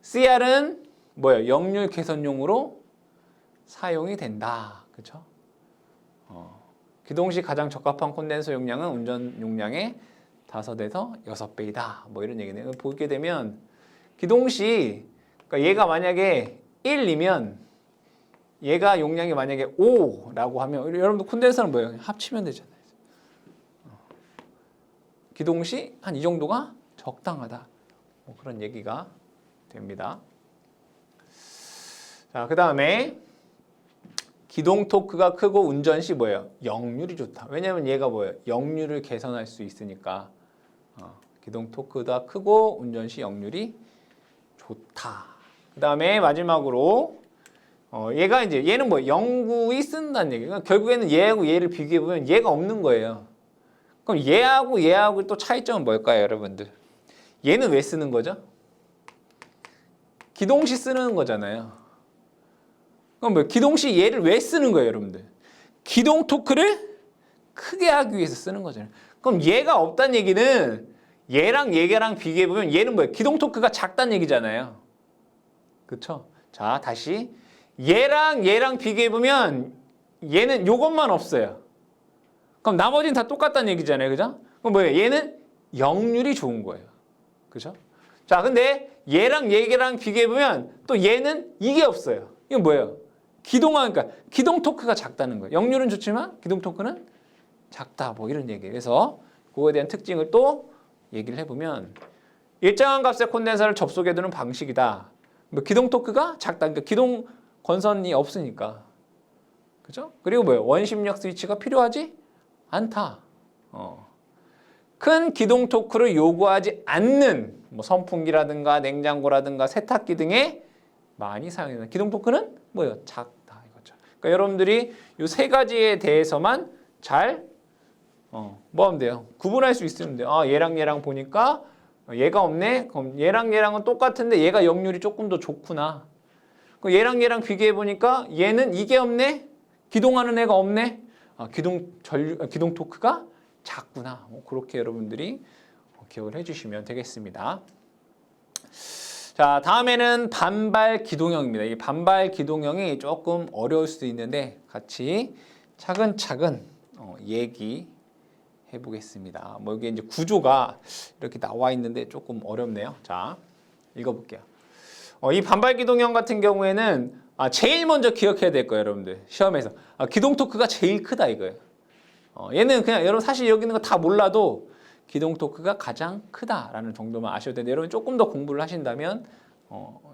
CR은 뭐예요? 역류 개선용으로 사용이 된다. 그렇죠? 기동 시 가장 적합한 콘덴서 용량은 운전 용량의 5에서 6배이다. 뭐 이런 얘기네요. 보게 되면 기동 시 그러니까 얘가 만약에 1이면 얘가 용량이 만약에 5라고 하면 여러분들 콘덴서는 뭐예요? 합치면 되잖아요. 기동 시 한 이 정도가 적당하다. 뭐 그런 얘기가 됩니다. 자, 그 다음에 기동 토크가 크고 운전 시 뭐예요? 역률이 좋다. 왜냐면 얘가 뭐예요? 역률을 개선할 수 있으니까. 기동 토크가 크고 운전 시 역률이 좋다. 그 다음에 마지막으로 얘는 뭐 영구히 쓴다는 얘기예요. 그러니까 결국에는 얘하고 얘를 비교해 보면 얘가 없는 거예요. 그럼 얘하고 또 차이점은 뭘까요, 여러분들? 얘는 왜 쓰는 거죠? 기동 시 쓰는 거잖아요. 그럼 뭐 기동 시 얘를 왜 쓰는 거예요, 여러분들? 기동 토크를 크게 하기 위해서 쓰는 거잖아요. 그럼 얘가 없다는 얘기는 얘랑 비교해 보면 얘는 뭐예요? 기동 토크가 작다는 얘기잖아요. 그렇죠? 자, 다시 얘랑 비교해 보면 얘는 요것만 없어요. 그럼 나머지는 다 똑같다는 얘기잖아요. 그죠? 그럼 뭐예요? 얘는 역률이 좋은 거예요. 그죠? 자, 근데 얘랑 얘랑 비교해보면 또 얘는 이게 없어요. 이건 뭐예요? 그러니까 기동 토크가 작다는 거예요. 역률은 좋지만 기동 토크는 작다. 뭐 이런 얘기예요. 그래서 그거에 대한 특징을 또 얘기를 해보면 일정한 값의 콘덴서를 접속해두는 방식이다. 뭐 기동 토크가 작다. 그러니까 기동 건선이 없으니까. 그죠? 그리고 뭐예요? 원심력 스위치가 필요하지 않다. 큰 기동 토크를 요구하지 않는 뭐 선풍기라든가 냉장고라든가 세탁기 등에 많이 사용되는 기동 토크는 뭐예요? 작다 이거죠. 그러니까 여러분들이 이 세 가지에 대해서만 잘 뭐 하면 돼요? 구분할 수 있으면 돼요. 아, 얘랑 보니까 얘가 없네. 그럼 얘랑은 똑같은데 얘가 역률이 조금 더 좋구나. 그럼 얘랑 비교해 보니까 얘는 이게 없네. 기동하는 애가 없네. 아, 기동 토크가 작구나. 그렇게 여러분들이 기억을 해주시면 되겠습니다. 자, 다음에는 반발 기동형입니다. 이 반발 기동형이 조금 어려울 수도 있는데 같이 차근차근 얘기해 보겠습니다. 뭐 여기 이제 구조가 이렇게 나와 있는데 조금 어렵네요. 자, 읽어볼게요. 이 반발 기동형 같은 경우에는 제일 먼저 기억해야 될 거예요, 여러분들. 시험에서 기동 토크가 제일 크다 이거예요. 얘는 그냥 여러분 사실 여기 있는 거 다 몰라도 기동 토크가 가장 크다라는 정도만 아셔도 되는데 여러분 조금 더 공부를 하신다면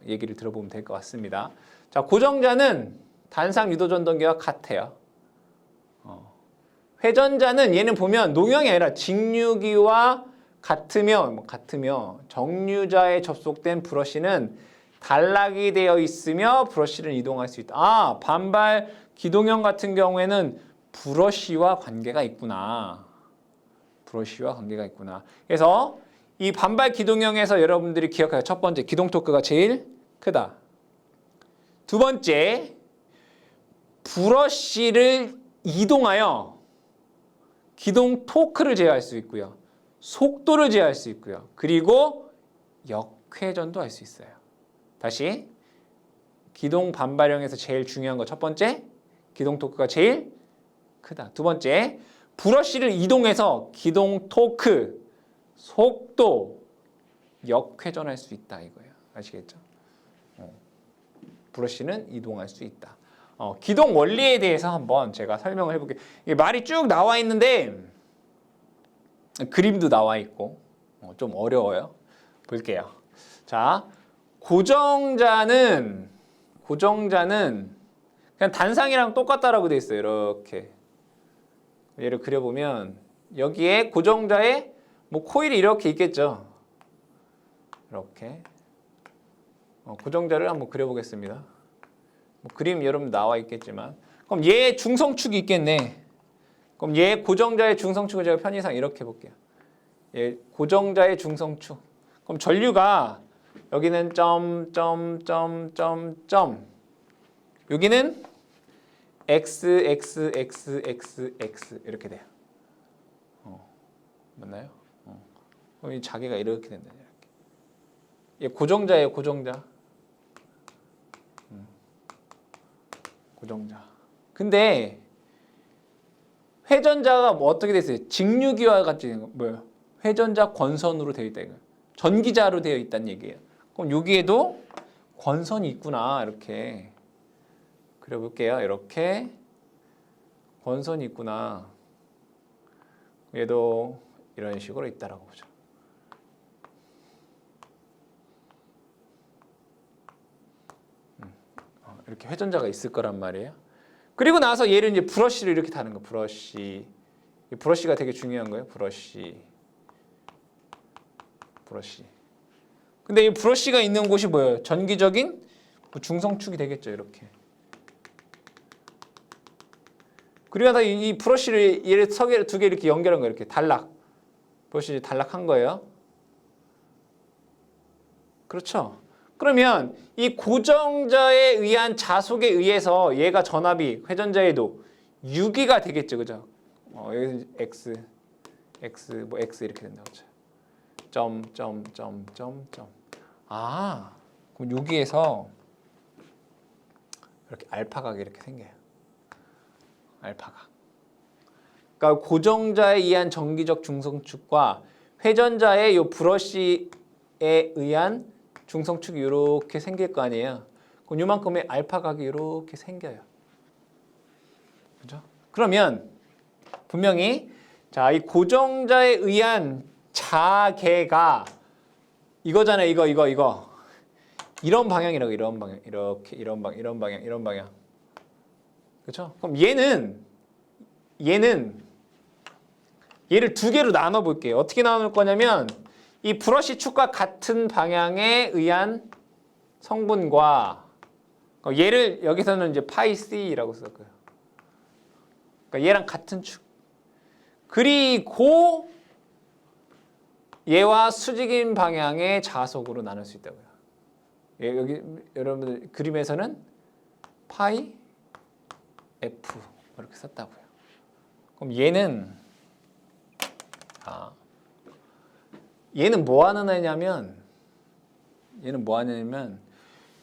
얘기를 들어보면 될 것 같습니다. 자, 고정자는 단상 유도전동기와 같아요. 회전자는 얘는 보면 농형이 아니라 직류기와 같으며 정류자에 접속된 브러쉬는 단락이 되어 있으며 브러쉬를 이동할 수 있다. 반발 기동형 같은 경우에는 브러쉬와 관계가 있구나. 그래서 이 반발 기동형에서 여러분들이 기억해요. 첫 번째, 기동 토크가 제일 크다. 두 번째, 브러쉬를 이동하여 기동 토크를 제어할 수 있고요. 속도를 제어할 수 있고요. 그리고 역회전도 할 수 있어요. 다시 기동 반발형에서 제일 중요한 거 첫 번째, 기동 토크가 제일 크다. 두 번째, 브러쉬를 이동해서 기동 토크, 속도, 역회전할 수 있다 이거예요. 아시겠죠? 브러쉬는 이동할 수 있다. 기동 원리에 대해서 한번 제가 설명을 해볼게요. 이게 말이 쭉 나와 있는데 그림도 나와 있고 좀 어려워요. 볼게요. 자, 고정자는 그냥 단상이랑 똑같다라고 돼 있어요. 이렇게 얘를 그려보면 여기에 고정자에 뭐 코일이 이렇게 있겠죠. 이렇게 고정자를 한번 그려보겠습니다. 뭐 그림 여러분 나와 있겠지만 그럼 얘 중성축이 있겠네. 그럼 얘 고정자의 중성축을 제가 편의상 이렇게 볼게요. 얘 고정자의 중성축. 그럼 전류가 여기는 점 여기는 x 이렇게 돼요. 맞나요? 그럼 이 자기가 이렇게 된다. 이렇게. 얘 고정자예요, 고정자. 고정자. 근데 회전자가 뭐 어떻게 돼 있어요? 직류기와 같이 뭐예요? 회전자 권선으로 되어 있다 이거예요. 전기자로 되어 있다는 얘기예요. 그럼 여기에도 권선이 있구나 이렇게 그려볼게요. 이렇게 권선이 있구나. 얘도 이런 식으로 있다라고 보죠. 이렇게 회전자가 있을 거란 말이에요. 그리고 나서 얘를 이제 브러쉬를 이렇게 다는 거. 브러쉬가 되게 중요한 거예요. 브러쉬. 근데 이 브러쉬가 있는 곳이 뭐예요? 전기적인 중성축이 되겠죠. 이렇게. 그리고 나서 이 브러쉬를 얘를 서개를 두 개 이렇게 연결한 거예요. 이렇게 브러쉬 단락한 거예요. 그렇죠? 그러면 이 고정자에 의한 자속에 의해서 얘가 전압이 회전자에도 유기가 되겠죠. 그죠? 여기 x 이렇게 된다고 하죠. 점. 그럼 여기에서 이렇게 알파각이 이렇게 생겨요. 알파각. 그러니까 고정자에 의한 정기적 중성축과 회전자의 요 브러쉬에 의한 중성축이 이렇게 생길 거 아니에요. 그럼 요만큼의 알파각이 이렇게 생겨요. 그죠? 그러면 분명히 자, 이 고정자에 의한 자개가 이거잖아요. 이거. 이런 방향이라고 이런 방향. 이렇게 이런 방향. 그렇죠? 그럼 얘를 두 개로 나눠 볼게요. 어떻게 나눌 거냐면 이 브러쉬 축과 같은 방향에 의한 성분과 얘를 여기서는 이제 파이 C라고 쓸 거예요. 그러니까 얘랑 같은 축. 그리고 얘와 수직인 방향의 자속으로 나눌 수 있다고요. 여기 여러분들 그림에서는 파이 F 이렇게 썼다고요. 그럼 얘는 뭐 하는 애냐면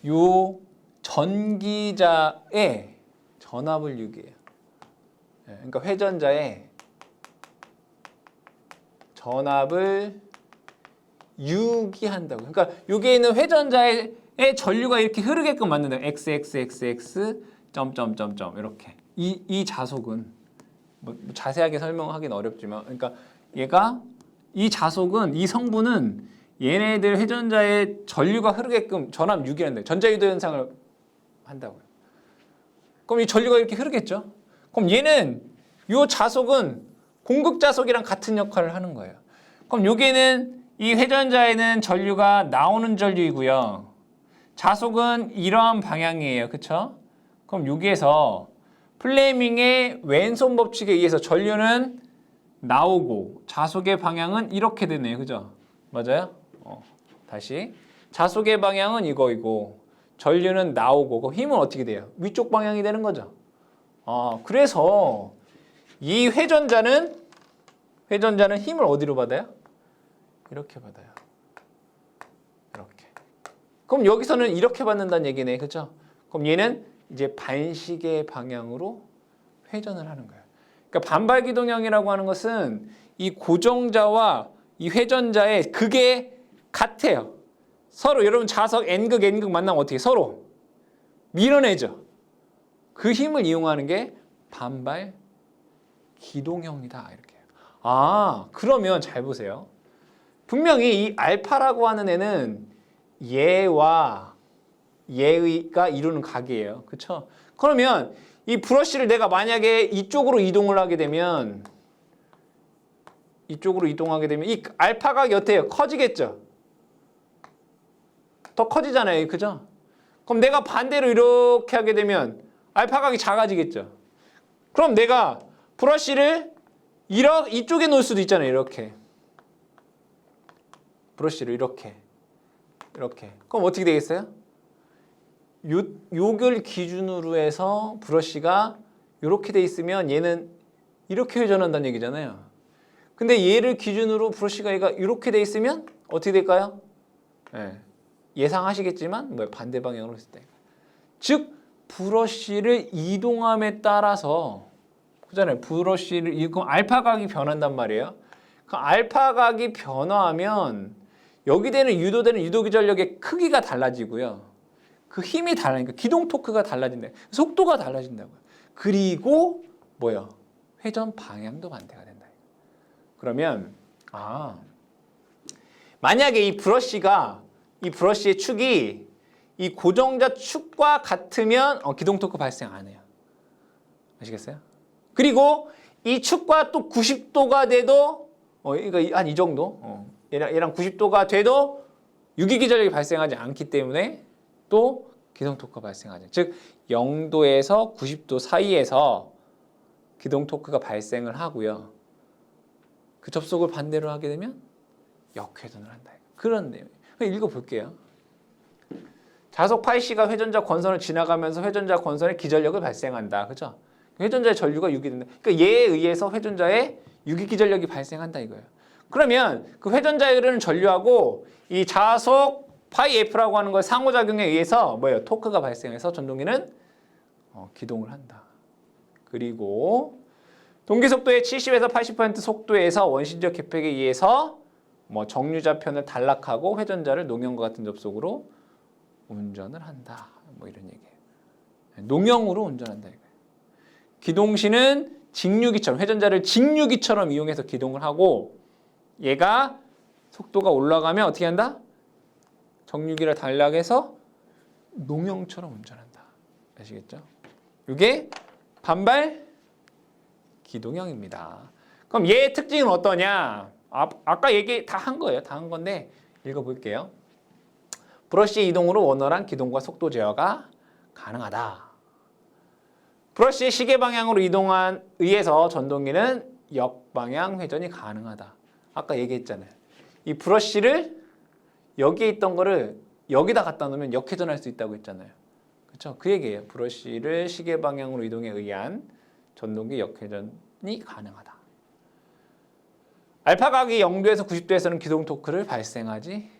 요 전기자의 전압을 유기해요. 그러니까 회전자의 전압을 유기한다고. 그러니까 여기에 있는 회전자의 전류가 이렇게 흐르게끔 만든다. x 점점점점 이렇게. 이 자속은 뭐 자세하게 설명하기는 어렵지만, 그러니까 얘가 이 자속은 이 성분은 얘네들 회전자의 전류가 흐르게끔 전압 유기한다. 전자유도 현상을 한다고요. 그럼 이 전류가 이렇게 흐르겠죠. 그럼 얘는 이 자속은 공극 자속이랑 같은 역할을 하는 거예요. 그럼 여기에는 이 회전자에는 전류가 나오는 전류이고요. 자속은 이러한 방향이에요. 그렇죠? 그럼 여기에서 플레밍의 왼손 법칙에 의해서 전류는 나오고 자속의 방향은 이렇게 되네요. 그죠? 맞아요? 다시. 자속의 방향은 이거이고 전류는 나오고 그 힘은 어떻게 돼요? 위쪽 방향이 되는 거죠. 그래서 이 회전자는 힘을 어디로 받아요? 이렇게 받아요. 이렇게. 그럼 여기서는 이렇게 받는다는 얘기네. 그죠? 그럼 얘는 이제 반시계 방향으로 회전을 하는 거예요. 그러니까 반발기동형이라고 하는 것은 이 고정자와 이 회전자의 극에 같아요. 서로 여러분 자석 N극 만나면 어떻게 서로 밀어내죠. 그 힘을 이용하는 게 반발기동형이다. 이렇게. 그러면 잘 보세요. 분명히 이 알파라고 하는 애는 얘와 얘가 이루는 각이에요. 그렇죠? 그러면 이 브러쉬를 내가 만약에 이쪽으로 이동을 하게 되면 이 알파각이 어때요? 커지겠죠? 더 커지잖아요. 그죠? 그럼 내가 반대로 이렇게 하게 되면 알파각이 작아지겠죠? 그럼 내가 브러쉬를 이쪽에 놓을 수도 있잖아요. 이렇게. 브러쉬를 이렇게. 그럼 어떻게 되겠어요? 요걸 기준으로 해서 브러쉬가 이렇게 돼 있으면 얘는 이렇게 회전한다는 얘기잖아요. 근데 얘를 기준으로 브러쉬가 얘가 이렇게 돼 있으면 어떻게 될까요? 예상하시겠지만 반대 방향으로 했을 때. 즉 브러쉬를 이동함에 따라서 그잖아요. 브러쉬를 그럼 알파각이 변한단 말이에요. 그 알파각이 변화하면 여기 되는 유도되는 유도기전력의 크기가 달라지고요. 그 힘이 달라니까 기동 토크가 달라진다. 속도가 달라진다고요. 그리고 뭐요? 회전 방향도 반대가 된다. 그러면 만약에 이 브러쉬의 축이 이 고정자 축과 같으면 기동 토크 발생 안 해요. 아시겠어요? 그리고 이 축과 또 90도가 돼도 그러니까 한 이 정도 얘랑 90도가 돼도 유기기전력이 발생하지 않기 때문에 또 기동 토크가 발생하죠. 즉 0도에서 90도 사이에서 기동 토크가 발생을 하고요. 그 접속을 반대로 하게 되면 역회전을 한다. 그런 내용. 읽어볼게요. 자석 파이 C가 회전자 권선을 지나가면서 회전자 권선에 기전력을 발생한다. 그죠? 회전자의 전류가 유기된다. 그러니까 얘에 의해서 회전자의 유기기전력이 발생한다 이거예요. 그러면 그 회전자에 흐르는 전류하고 이 자석 파이 F라고 하는 걸 상호작용에 의해서 토크가 발생해서 전동기는 기동을 한다. 그리고 동기 속도의 70에서 80% 속도에서 원심력 개폐에 의해서 뭐 정류좌편을 단락하고 회전자를 농형과 같은 접속으로 운전을 한다. 뭐 이런 얘기예요. 농형으로 운전한다 이거예요. 기동시는 직류기처럼 회전자를 직류기처럼 이용해서 기동을 하고 얘가 속도가 올라가면 어떻게 한다? 정류기를 단락해서 농형처럼 운전한다. 아시겠죠? 이게 반발 기동형입니다. 그럼 얘의 특징은 어떠냐? 아까 얘기 다 한 거예요. 다 한 건데 읽어볼게요. 브러쉬의 이동으로 원활한 기동과 속도 제어가 가능하다. 브러쉬의 시계 방향으로 이동한 의해서 전동기는 역방향 회전이 가능하다. 아까 얘기했잖아요. 이 브러쉬를 여기에 있던 거를 여기다 갖다 놓으면 역회전할 수 있다고 했잖아요. 그렇죠? 그 얘기예요. 브러쉬를 시계 방향으로 이동에 의한 전동기 역회전이 가능하다. 알파각이 0도에서 90도에서는 기동 토크를 발생하지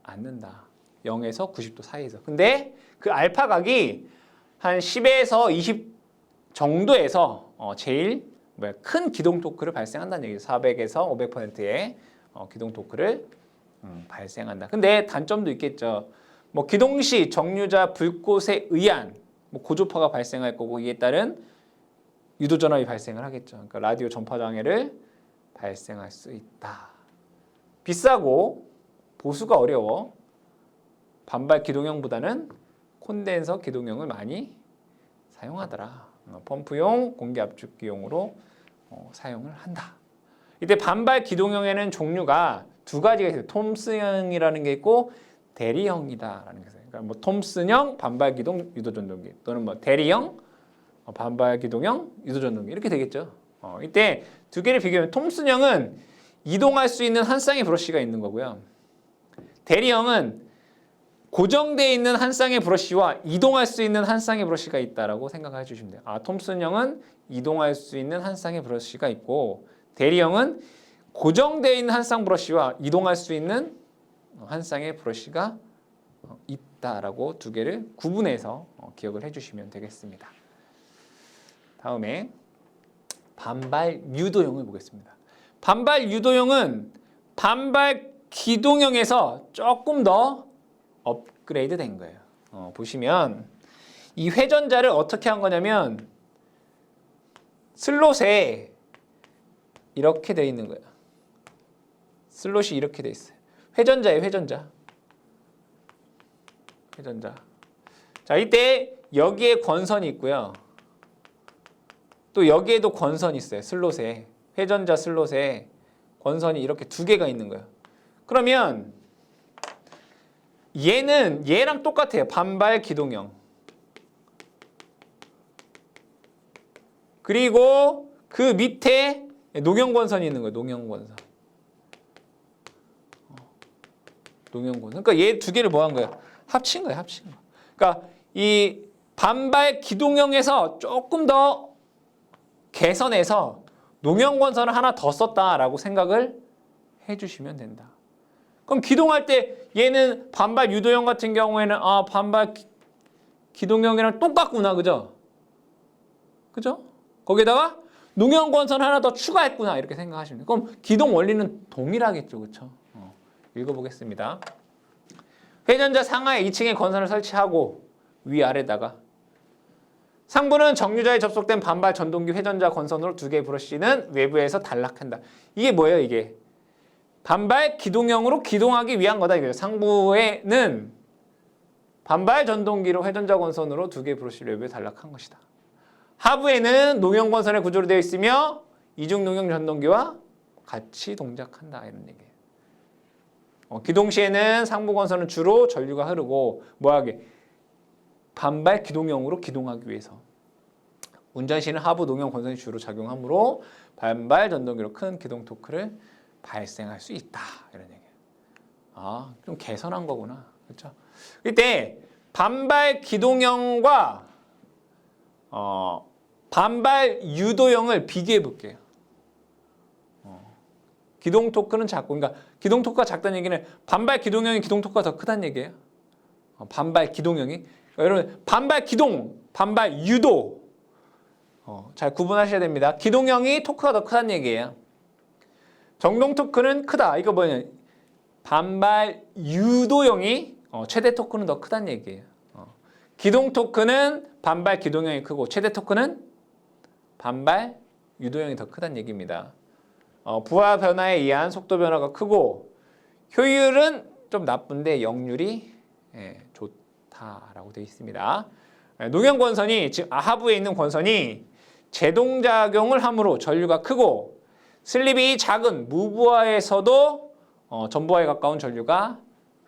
않는다. 0에서 90도 사이에서. 근데 그 알파각이 한 10에서 20 정도에서 제일 큰 기동 토크를 발생한다는 얘기죠. 400에서 500%의 기동 토크를 발생한다. 근데 단점도 있겠죠. 뭐 기동시 정류자 불꽃에 의한 뭐 고조파가 발생할 거고 이에 따른 유도 전압이 발생을 하겠죠. 그러니까 라디오 전파 장애를 발생할 수 있다. 비싸고 보수가 어려워. 반발 기동형보다는 콘덴서 기동형을 많이 사용하더라. 펌프용 공기 압축기용으로 사용을 한다. 이때 반발 기동형에는 종류가 두 가지가 있어요. 톰슨형이라는 게 있고 대리형이다라는 게 있어요. 그러니까 뭐 톰슨형 반발 기동 유도 전동기 또는 뭐 대리형 반발 기동형 유도 전동기 이렇게 되겠죠. 이때 두 개를 비교하면 톰슨형은 이동할 수 있는 한 쌍의 브러쉬가 있는 거고요. 대리형은 고정되어 있는 한 쌍의 브러쉬와 이동할 수 있는 한 쌍의 브러쉬가 있다라고 생각해 주시면 돼요. 톰슨형은 이동할 수 있는 한 쌍의 브러쉬가 있고 대리형은 고정되어 있는 한 쌍 브러쉬와 이동할 수 있는 한 쌍의 브러쉬가 있다라고 두 개를 구분해서 기억을 해주시면 되겠습니다. 다음에 반발 유도형을 보겠습니다. 반발 유도형은 반발 기동형에서 조금 더 업그레이드 된 거예요. 보시면 이 회전자를 어떻게 한 거냐면 슬롯에 이렇게 돼 있는 거예요. 슬롯이 이렇게 돼 있어요. 회전자예요, 회전자. 회전자. 자, 이때 여기에 권선이 있고요. 또 여기에도 권선이 있어요. 슬롯에. 회전자 슬롯에 권선이 이렇게 두 개가 있는 거예요. 그러면 얘는 얘랑 똑같아요. 반발 기동형. 그리고 그 밑에 농형권선이 있는 거예요. 농형권선. 농형권선. 그러니까 얘 두 개를 뭐 한 거예요? 합친 거예요. 합친 거. 그러니까 이 반발 기동형에서 조금 더 개선해서 농형권선을 하나 더 썼다라고 생각을 해주시면 된다. 그럼 기동할 때 얘는 반발 유도형 같은 경우에는 반발 기동형이랑 똑같구나. 그죠? 그죠? 거기다가 농형권선 하나 더 추가했구나. 이렇게 생각하시면 돼요. 그럼 기동 원리는 동일하겠죠. 그렇죠? 읽어보겠습니다. 회전자 상하에 2층에 권선을 설치하고 위아래다가 상부는 정류자에 접속된 반발 전동기 회전자 권선으로 두 개의 브러쉬는 외부에서 단락한다. 이게 뭐예요? 이게 반발 기동형으로 기동하기 위한 거다 이거죠. 상부에는 반발 전동기로 회전자 권선으로 두 개의 브러쉬를 외부에 단락한 것이다. 하부에는 농형 권선의 구조로 되어 있으며 이중 농형 전동기와 같이 동작한다 이런 얘기예요. 기동 시에는 상부 권선은 주로 전류가 흐르고 뭐하게 반발 기동형으로 기동하기 위해서 운전 시는 하부 농형 권선이 주로 작용하므로 반발 전동기로 큰 기동 토크를 발생할 수 있다 이런 얘기예요. 좀 개선한 거구나. 그렇죠? 이때 반발 기동형과 반발 유도형을 비교해 볼게요. 기동 토크는 작고, 그러니까 기동 토크가 작다는 얘기는 반발 기동형이 기동 토크가 더 크다는 얘기예요. 반발 기동형이. 그러니까 여러분 반발 기동, 반발 유도 잘 구분하셔야 됩니다. 기동형이 토크가 더 크다는 얘기예요. 정동 토크는 크다. 이거 뭐냐? 반발 유도형이 최대 토크는 더 크다는 얘기예요. 기동 토크는 반발 기동형이 크고 최대 토크는 반발 유도형이 더 크다는 얘기입니다. 부하 변화에 의한 속도 변화가 크고 효율은 좀 나쁜데 역률이 좋다라고 되어 있습니다. 농형 권선이 즉 하부에 있는 권선이 제동작용을 함으로 전류가 크고 슬립이 작은 무부하에서도 전부하에 가까운 전류가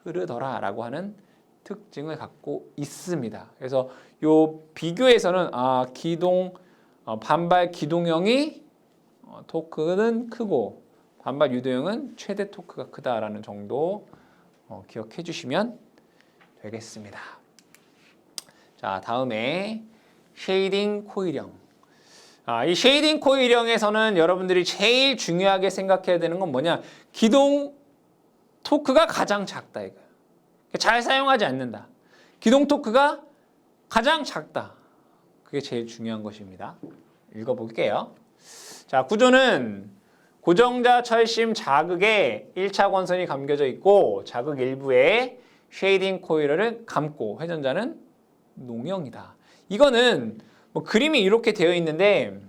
흐르더라라고 하는 특징을 갖고 있습니다. 그래서 요 비교에서는 반발 기동형이 토크는 크고 반발 유도형은 최대 토크가 크다라는 정도 기억해 주시면 되겠습니다. 자, 다음에 쉐이딩 코일형. 이 쉐이딩 코일형에서는 여러분들이 제일 중요하게 생각해야 되는 건 뭐냐? 기동 토크가 가장 작다 이거예요. 잘 사용하지 않는다. 기동 토크가 가장 작다. 그게 제일 중요한 것입니다. 읽어볼게요. 자, 구조는 고정자 철심 자극에 1차 권선이 감겨져 있고 자극 일부에 쉐이딩 코일을 감고 회전자는 농형이다. 이거는 뭐 그림이 이렇게 되어 있는데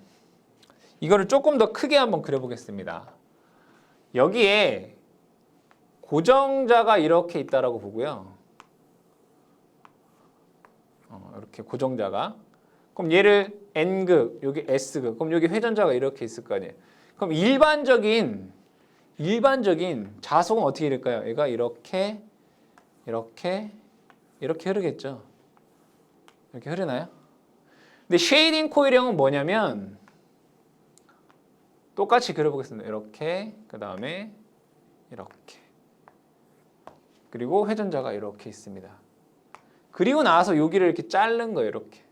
이거를 조금 더 크게 한번 그려보겠습니다. 여기에 고정자가 이렇게 있다라고 보고요. 이렇게 고정자가. 그럼 얘를 N극, 여기 S극. 그럼 여기 회전자가 이렇게 있을 거 아니에요. 그럼 일반적인 자속은 어떻게 될까요? 얘가 이렇게 흐르겠죠. 이렇게 흐르나요? 근데 쉐이딩 코일형은 뭐냐면 똑같이 그려보겠습니다. 이렇게, 그 다음에 이렇게. 그리고 회전자가 이렇게 있습니다. 그리고 나서 여기를 이렇게 자른 거예요. 이렇게.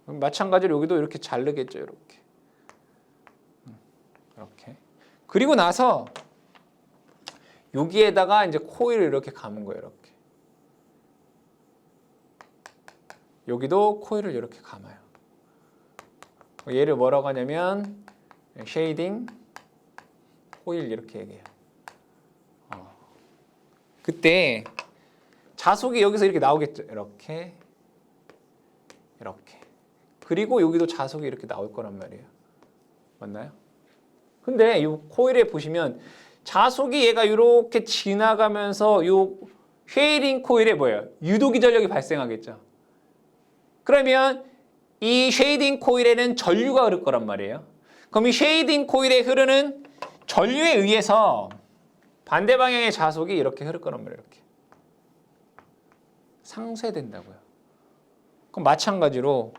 마찬가지로 여기도 이렇게 자르겠죠. 이렇게. 이렇게. 그리고 나서 여기에다가 이제 코일을 이렇게 감은 거예요. 이렇게. 여기도 코일을 이렇게 감아요. 얘를 뭐라고 하냐면 쉐이딩 코일 이렇게 얘기해요. 그때 자속이 여기서 이렇게 나오겠죠. 이렇게. 그리고 여기도 자속이 이렇게 나올 거란 말이에요. 맞나요? 근데 이 코일에 보시면 자속이 얘가 이렇게 지나가면서 이 쉐이딩 코일에 뭐예요? 유도기전력이 발생하겠죠. 그러면 이 쉐이딩 코일에는 전류가 흐를 거란 말이에요. 그럼 이 쉐이딩 코일에 흐르는 전류에 의해서 반대 방향의 자속이 이렇게 흐를 거란 말이에요. 이렇게. 상쇄된다고요. 그럼 마찬가지로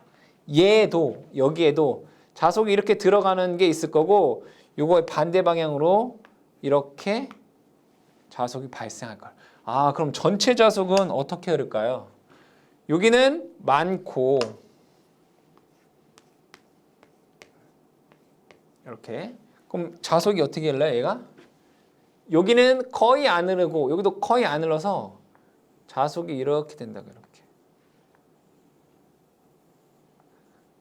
여기에도 자속이 이렇게 들어가는 게 있을 거고 요거의 반대 방향으로 이렇게 자속이 발생할 거예요. 그럼 전체 자속은 어떻게 흐를까요? 여기는 많고 이렇게. 그럼 자속이 어떻게 흘러요? 얘가? 여기는 거의 안 흐르고 여기도 거의 안 흘러서 자속이 이렇게 된다고. 이렇게.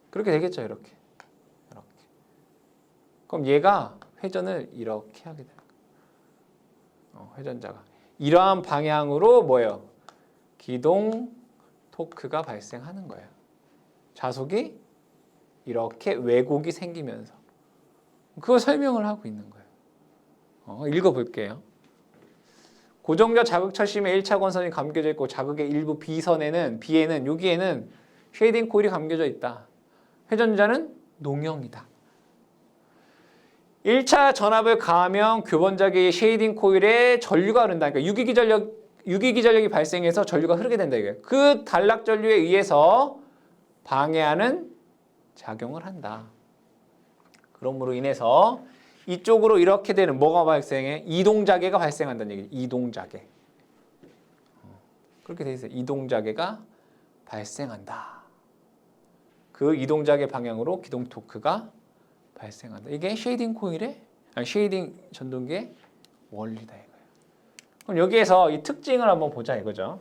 그렇게 되겠죠. 이렇게. 그럼 얘가 회전을 이렇게 하게 돼요. 회전자가. 이러한 방향으로 뭐예요? 기동 토크가 발생하는 거예요. 자속이 이렇게 왜곡이 생기면서. 그걸 설명을 하고 있는 거예요. 읽어볼게요. 고정자 자극 철심에 1차 권선이 감겨져 있고 자극의 일부 B에는 여기에는 쉐이딩 코일이 감겨져 있다. 회전자는 농형이다. 1차 전압을 가하면 교번자기의 쉐이딩 코일에 전류가 흐른다. 그러니까 유기기전력이 발생해서 전류가 흐르게 된다. 이거예요. 그 단락 전류에 의해서 방해하는 작용을 한다. 그러므로 인해서 이쪽으로 이렇게 되는 뭐가 발생해? 이동자계가 발생한다는 얘기예요. 이동자계. 그렇게 돼 있어요. 이동자계가 발생한다. 그 이동자계 방향으로 기동 토크가 발생한다. 이게 쉐이딩 전동기의 원리다 이거예요. 그럼 여기에서 이 특징을 한번 보자 이거죠.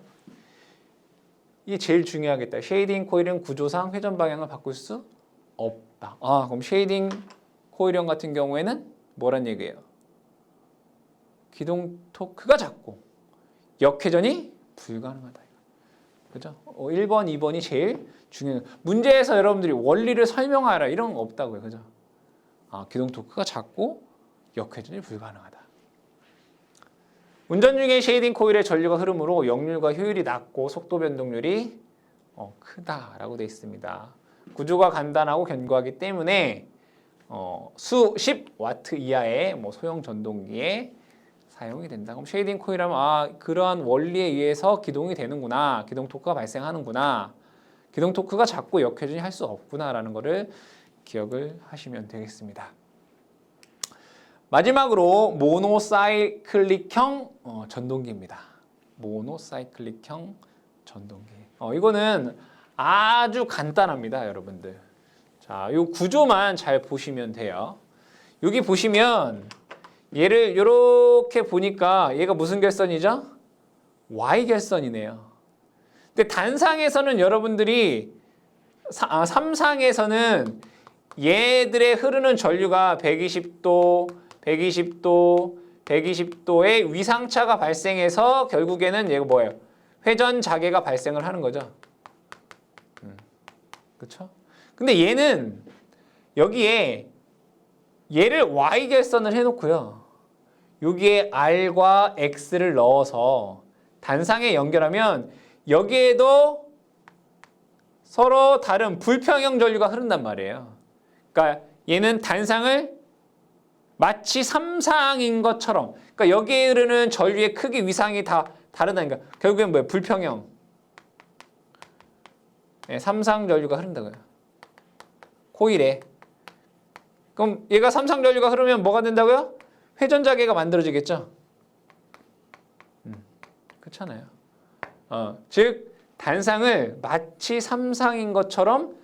이게 제일 중요하겠다. 쉐이딩 코일은 구조상 회전 방향을 바꿀 수 없다. 아, 그럼 쉐이딩 코일형 같은 경우에는 뭐란 얘기예요? 기동 토크가 작고 역회전이 불가능하다. 그죠? 1번, 2번이 제일 중요해요. 문제에서 여러분들이 원리를 설명하라 이런 거 없다고요. 그죠? 아, 기동 토크가 작고 역회전이 불가능하다. 운전 중에 쉐이딩 코일의 전류가 흐름으로 역률과 효율이 낮고 속도 변동률이 크다라고 되어 있습니다. 구조가 간단하고 견고하기 때문에 수십 와트 이하의 뭐 소형 전동기에 사용이 된다. 그럼 쉐이딩 코일하면 그러한 원리에 의해서 기동이 되는구나. 기동 토크가 발생하는구나. 기동 토크가 작고 역회전이 할 수 없구나라는 것을 기억을 하시면 되겠습니다. 마지막으로 모노사이클릭형 전동기입니다. 모노사이클릭형 전동기. 이거는 아주 간단합니다, 여러분들. 자, 이 구조만 잘 보시면 돼요. 여기 보시면 얘를 이렇게 보니까 얘가 무슨 결선이죠? Y 결선이네요. 근데 단상에서는 여러분들이 삼상에서는 얘들의 흐르는 전류가 120도, 120도, 120도의 위상차가 발생해서 결국에는 얘가 뭐예요? 회전 자개가 발생을 하는 거죠. 그렇죠? 근데 얘는 여기에 얘를 Y 결선을 해놓고요. 여기에 R과 X를 넣어서 단상에 연결하면 여기에도 서로 다른 불평형 전류가 흐른단 말이에요. 그러니까 얘는 단상을 마치 삼상인 것처럼, 그러니까 여기에 흐르는 전류의 크기 위상이 다 다르다니까. 결국엔 뭐예요? 불평형. 네, 삼상 전류가 흐른다고요. 코일에. 그럼 얘가 삼상 전류가 흐르면 뭐가 된다고요? 회전 자개가 만들어지겠죠. 그렇잖아요. 즉 단상을 마치 삼상인 것처럼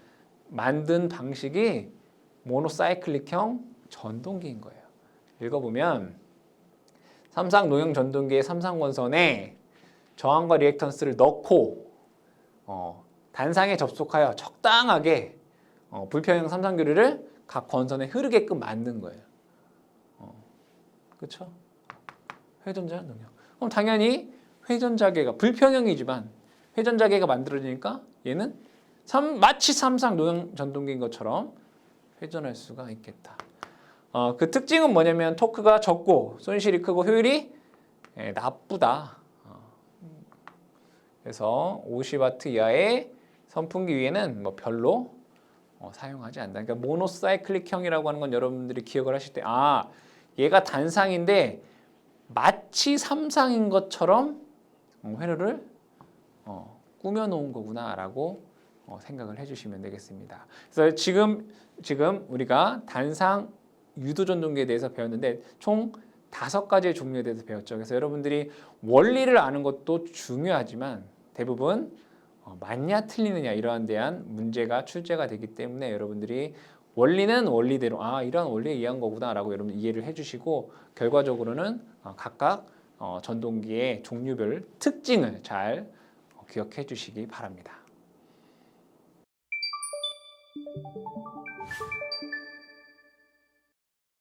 만든 방식이 모노사이클릭형 전동기인 거예요. 읽어보면 삼상 농형 전동기의 삼상권선에 저항과 리액턴스를 넣고 단상에 접속하여 적당하게 불평형 삼상교류를 각 권선에 흐르게끔 만든 거예요. 그렇죠? 회전자 농형. 그럼 당연히 회전자개가 불평형이지만 회전자개가 만들어지니까 얘는 마치 삼상 농형 전동기인 것처럼 회전할 수가 있겠다. 그 특징은 뭐냐면 토크가 적고 손실이 크고 효율이 나쁘다. 그래서 50W 이하의 선풍기 위에는 뭐 별로 사용하지 않는다. 그러니까 모노사이클릭형이라고 하는 건 여러분들이 기억을 하실 때 얘가 단상인데 마치 삼상인 것처럼 회로를 꾸며놓은 거구나라고 생각을 해주시면 되겠습니다. 그래서 지금 우리가 단상 유도전동기에 대해서 배웠는데 총 5가지의 종류에 대해서 배웠죠. 그래서 여러분들이 원리를 아는 것도 중요하지만 대부분 맞냐 틀리느냐 이러한 대한 문제가 출제가 되기 때문에 여러분들이 원리는 원리대로 이러한 원리에 의한 거구나라고 여러분 이해를 해주시고 결과적으로는 각각 전동기의 종류별 특징을 잘 기억해 주시기 바랍니다.